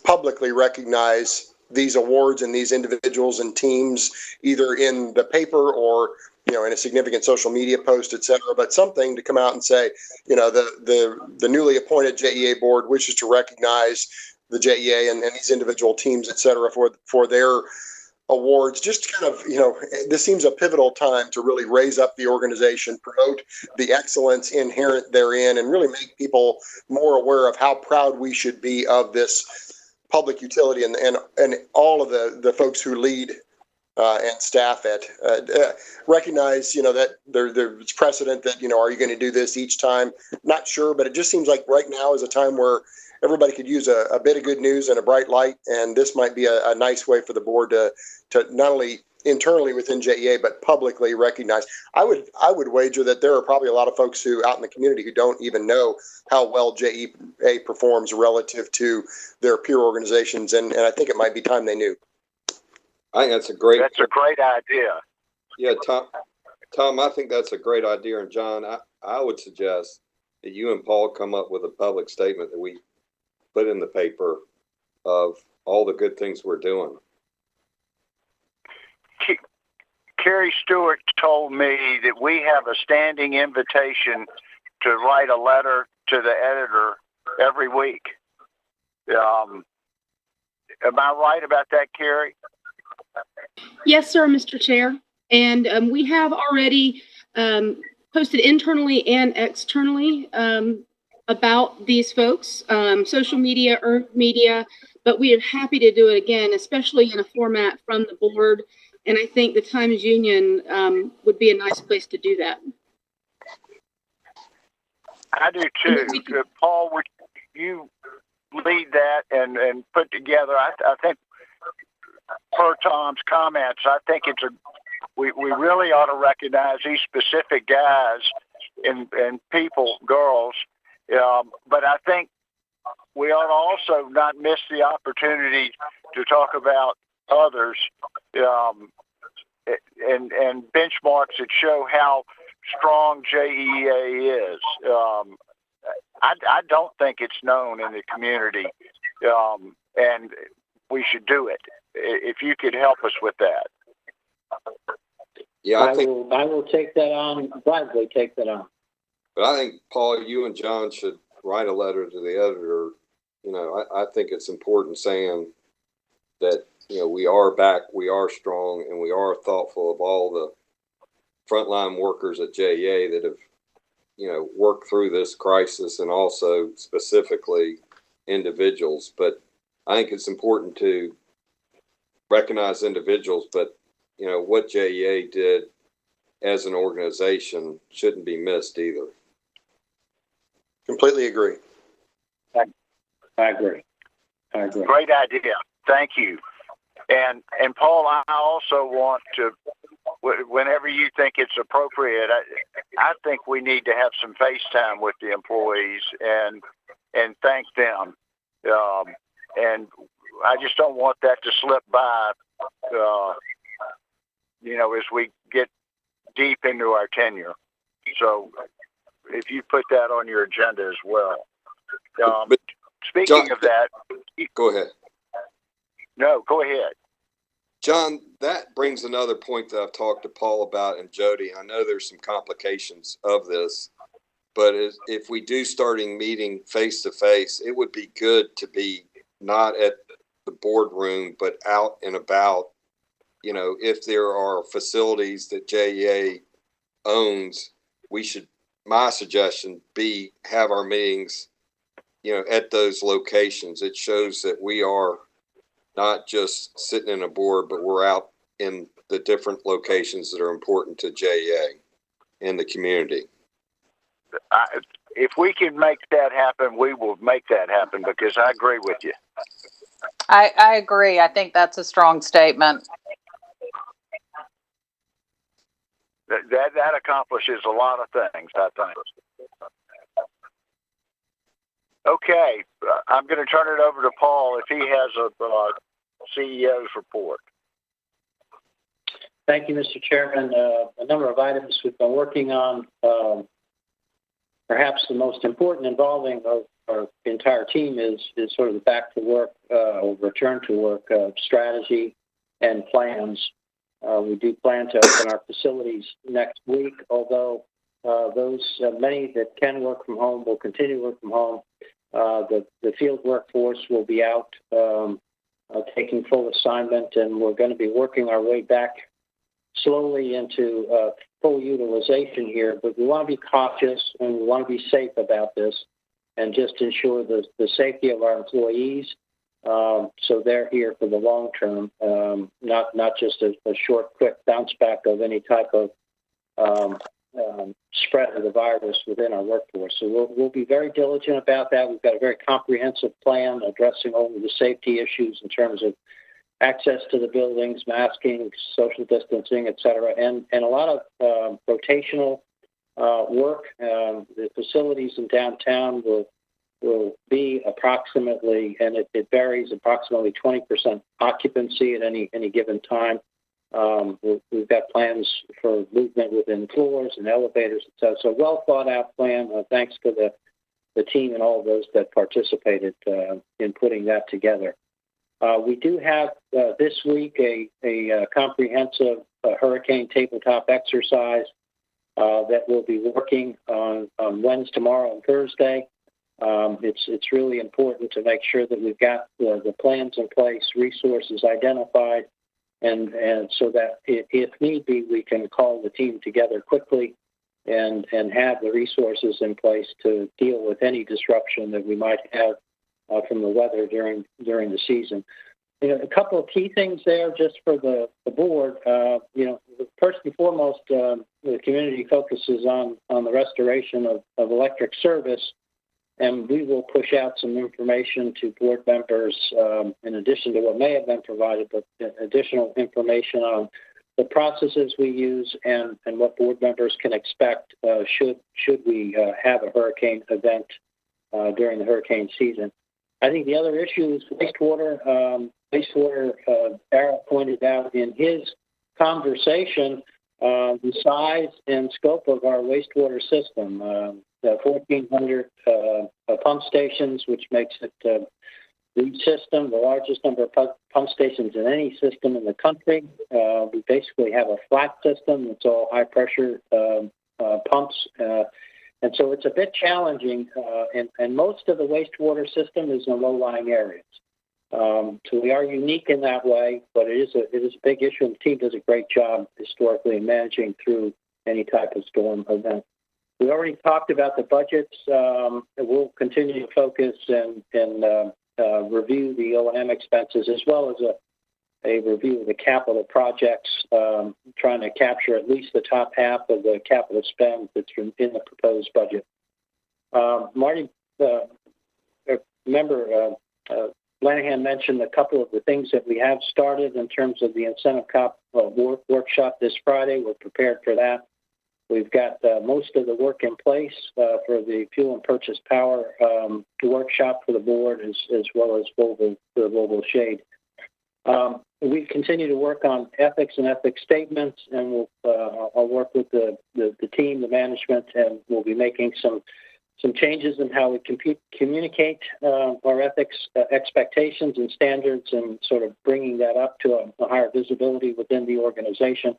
publicly recognize these awards and these individuals and teams, either in the paper or in a significant social media post, et cetera, but something to come out and say, the newly appointed JEA board wishes to recognize the JEA and these individual teams, et cetera, for their awards. Just kind of, this seems a pivotal time to really raise up the organization, promote the excellence inherent therein, and really make people more aware of how proud we should be of this public utility and all of the folks who lead and staff it. Recognize, that there's precedent that, are you going to do this each time? Not sure, but it just seems like right now is a time where everybody could use a bit of good news and a bright light, and this might be a nice way for the board to not only internally within JEA but publicly recognize. I would wager that there are probably a lot of folks who out in the community who don't even know how well JEA performs relative to their peer organizations, and I think it might be time they knew. I think that's a great idea. Yeah, Tom, I think that's a great idea, and John, I would suggest that you and Paul come up with a public statement that we put in the paper of all the good things we're doing. Kerri Stewart told me that we have a standing invitation to write a letter to the editor every week. Am I right about that, Kerri? Yes, sir, Mr. Chair. And we have already posted internally and externally about these folks, social media, earned media, but we are happy to do it again, especially in a format from the board. And I think the Times Union would be a nice place to do that. I do too. Paul, would you lead that and put together, I think, per Tom's comments, I think we really ought to recognize these specific guys and people, girls. But I think we ought to also not miss the opportunity to talk about others and benchmarks that show how strong JEA is. I don't think it's known in the community, and we should do it. If you could help us with that. Yeah, I will take that on, gladly take that on. But I think, Paul, you and John should write a letter to the editor. You know, I think it's important saying that, you know, we are back, we are strong, and we are thoughtful of all the frontline workers at JEA that have, you know, worked through this crisis, and also specifically individuals. But I think it's important to recognize individuals, but, you know, what JEA did as an organization shouldn't be missed either. Completely agree. I agree. Great idea. Thank you. And Paul, I also want to, whenever you think it's appropriate, I think we need to have some FaceTime with the employees and thank them. And I just don't want that to slip by, you know, as we get deep into our tenure. So if you put that on your agenda as well. Speaking John, of that. Go ahead. No, go ahead. John, that brings another point that I've talked to Paul about and Jody. I know there's some complications of this, but if we do starting meeting face to face, it would be good to be not at the boardroom, but out and about. You know, if there are facilities that JEA owns, we should, my suggestion be have our meetings, you know, at those locations. It shows that we are not just sitting in a board, but we're out in the different locations that are important to JEA and the community. If we can make that happen, we will make that happen, because I agree with you. I agree. I think that's a strong statement. That accomplishes a lot of things, I think. Okay, I'm going to turn it over to Paul if he has a CEO's report. Thank you, Mr. Chairman. A number of items we've been working on. Perhaps the most important involving our entire team is sort of the back to work or return to work strategy and plans. We do plan to open our facilities next week, although those many that can work from home will continue to work from home. The field workforce will be out taking full assignment, and we're going to be working our way back slowly into full utilization here. But we want to be cautious and we want to be safe about this and just ensure the safety of our employees. So they're here for the long term, not just a short, quick bounce back of any type of spread of the virus within our workforce. So we'll be very diligent about that. We've got a very comprehensive plan addressing all of the safety issues in terms of access to the buildings, masking, social distancing, et cetera, and a lot of rotational work. The facilities in downtown will be approximately, and it varies, approximately 20% occupancy at any given time. We've got plans for movement within floors and elevators, et cetera. So well thought out plan. Thanks to the team and all of those that participated in putting that together. We do have this week a comprehensive hurricane tabletop exercise that we'll be working on Wednesday, tomorrow, and Thursday. It's really important to make sure that we've got the plans in place, resources identified, and so that if need be, we can call the team together quickly and have the resources in place to deal with any disruption that we might have from the weather during the season. You know, a couple of key things there just for the board. You know, first and foremost, the community focuses on the restoration of electric service, and we will push out some information to board members in addition to what may have been provided, but additional information on the processes we use and what board members can expect should we have a hurricane event during the hurricane season. I think the other issue is wastewater. Deryle pointed out in his conversation the size and scope of our wastewater system. The 1,400 pump stations, which makes it the system, the largest number of pump stations in any system in the country. We basically have a flat system. It's all high pressure pumps. And so it's a bit challenging, and most of the wastewater system is in low-lying areas. So we are unique in that way, but it is a big issue, and the team does a great job historically in managing through any type of storm event. We already talked about the budgets. We'll continue to focus and review the O&M expenses as well as a review of the capital projects, trying to capture at least the top half of the capital spend that's in the proposed budget. Marty, remember, Lanahan mentioned a couple of the things that we have started in terms of the incentive workshop this Friday. We're prepared for that. We've got most of the work in place for the fuel and purchase power workshop for the board, as well as the Volvo Shade. We continue to work on ethics and ethics statements, and I'll work with the team, the management, and we'll be making some changes in how we communicate our ethics expectations and standards, and sort of bringing that up to a higher visibility within the organization,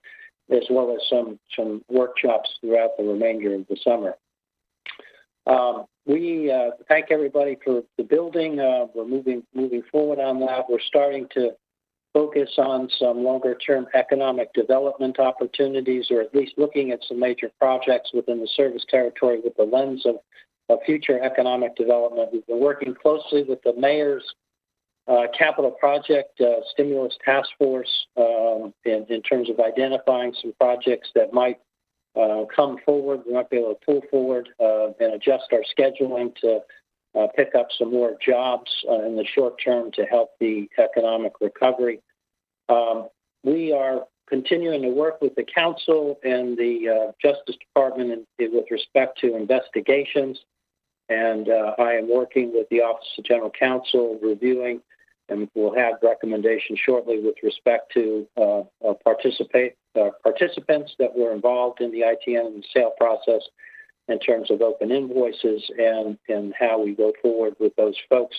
as well as some workshops throughout the remainder of the summer. We thank everybody for the building. We're moving forward on that. We're starting to focus on some longer-term economic development opportunities, or at least looking at some major projects within the service territory with the lens of future economic development. We've been working closely with the mayor's capital project stimulus task force in terms of identifying some projects that might come forward. We might be able to pull forward and adjust our scheduling to pick up some more jobs in the short term to help the economic recovery. We are continuing to work with the council and the Justice Department with respect to investigations. And I am working with the Office of General Counsel, reviewing, and we'll have recommendations shortly with respect to participants that were involved in the ITN and sale process in terms of open invoices and how we go forward with those folks.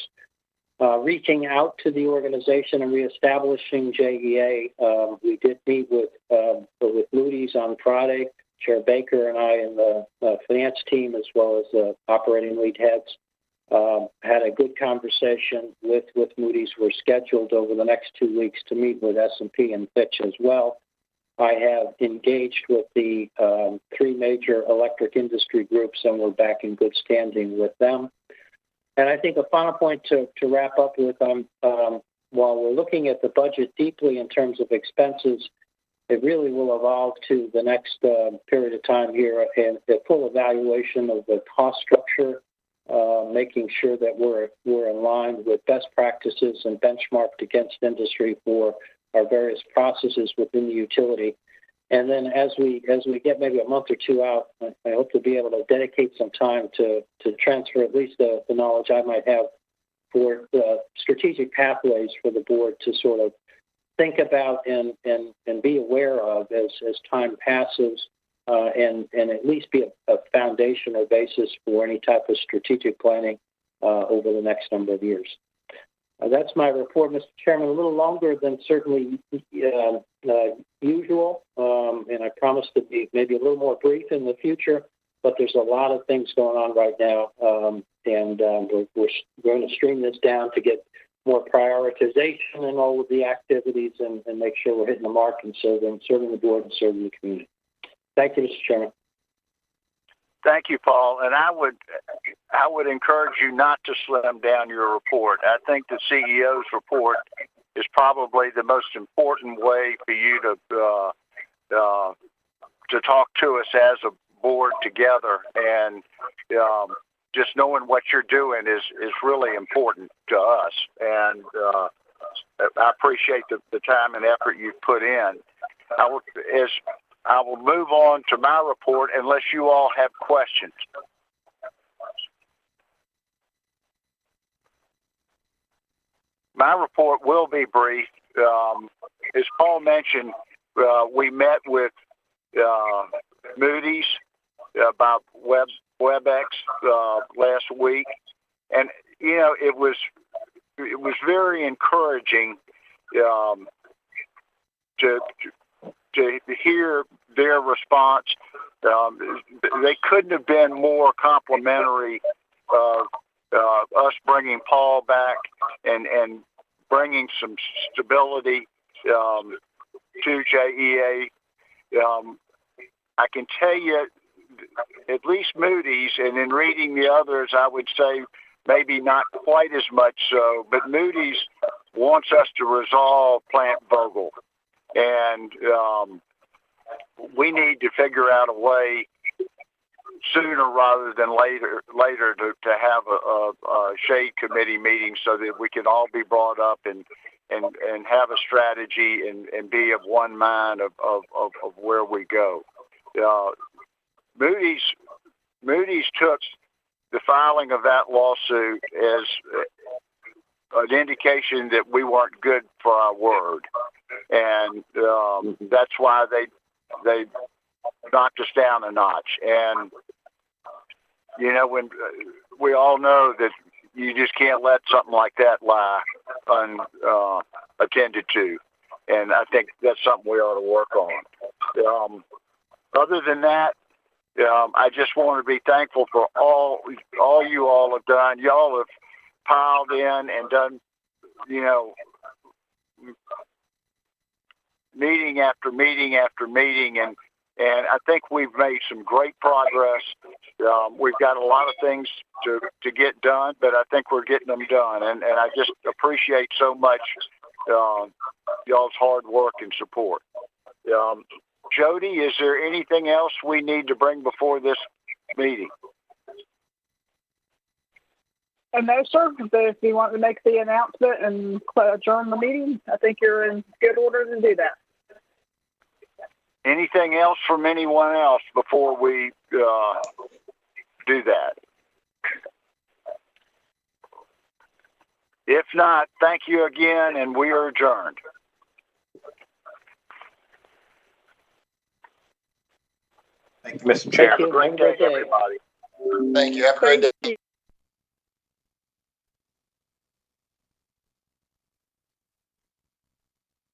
Reaching out to the organization and reestablishing JEA, we did meet with Moody's on Friday. Chair Baker and I and the finance team, as well as the operating lead heads, had a good conversation with Moody's. We're scheduled over the next 2 weeks to meet with S&P and Fitch as well. I have engaged with the 3 major electric industry groups, and we're back in good standing with them. And I think a final point to wrap up with, while we're looking at the budget deeply in terms of expenses, it really will evolve to the next period of time here and a full evaluation of the cost structure, making sure that we're in line with best practices and benchmarked against industry for our various processes within the utility. And then as we get maybe a month or 2 out, I hope to be able to dedicate some time to transfer at least the knowledge I might have for the strategic pathways for the board to sort of think about and be aware of as time passes, and at least be a foundation or basis for any type of strategic planning over the next number of years. That's my report, Mr. Chairman. A little longer than certainly usual, and I promise to be maybe a little more brief in the future, but there's a lot of things going on right now, and we're going to stream this down to get more prioritization in all of the activities and make sure we're hitting the mark and serving the board and serving the community. Thank you, Mr. Chairman. Thank you, Paul. And I would encourage you not to slim down your report. I think the CEO's report is probably the most important way for you to talk to us as a board together, and just knowing what you're doing is really important to us. And I appreciate the time and effort you've put in. I will move on to my report unless you all have questions. My report will be brief. As Paul mentioned, we met with Moody's about WebEx last week, and it was very encouraging to hear their response. They couldn't have been more complimentary of us bringing Paul back and bringing some stability to JEA. I can tell you, at least Moody's, and in reading the others, I would say maybe not quite as much so, but Moody's wants us to resolve Plant Vogel. And we need to figure out a way sooner rather than later to have a shade committee meeting so that we can all be brought up and have a strategy and be of one mind of where we go. Moody's took the filing of that lawsuit as an indication that we weren't good for our word, and that's why they knocked us down a notch. And when we all know that you just can't let something like that lie unattended to, and I think that's something we ought to work on. Other than that, I just want to be thankful for all you all have done. Y'all have piled in and done, meeting after meeting after meeting, and I think we've made some great progress. We've got a lot of things to get done, but I think we're getting them done, and I just appreciate so much y'all's hard work and support. Jody, is there anything else we need to bring before this meeting? No, sir. If you want to make the announcement and adjourn the meeting, I think you're in good order to do that. Anything else from anyone else before we do that? If not, thank you again, and we are adjourned. Thank you, Mr. Chair. Have a great day, everybody. Thank you. Have a great day.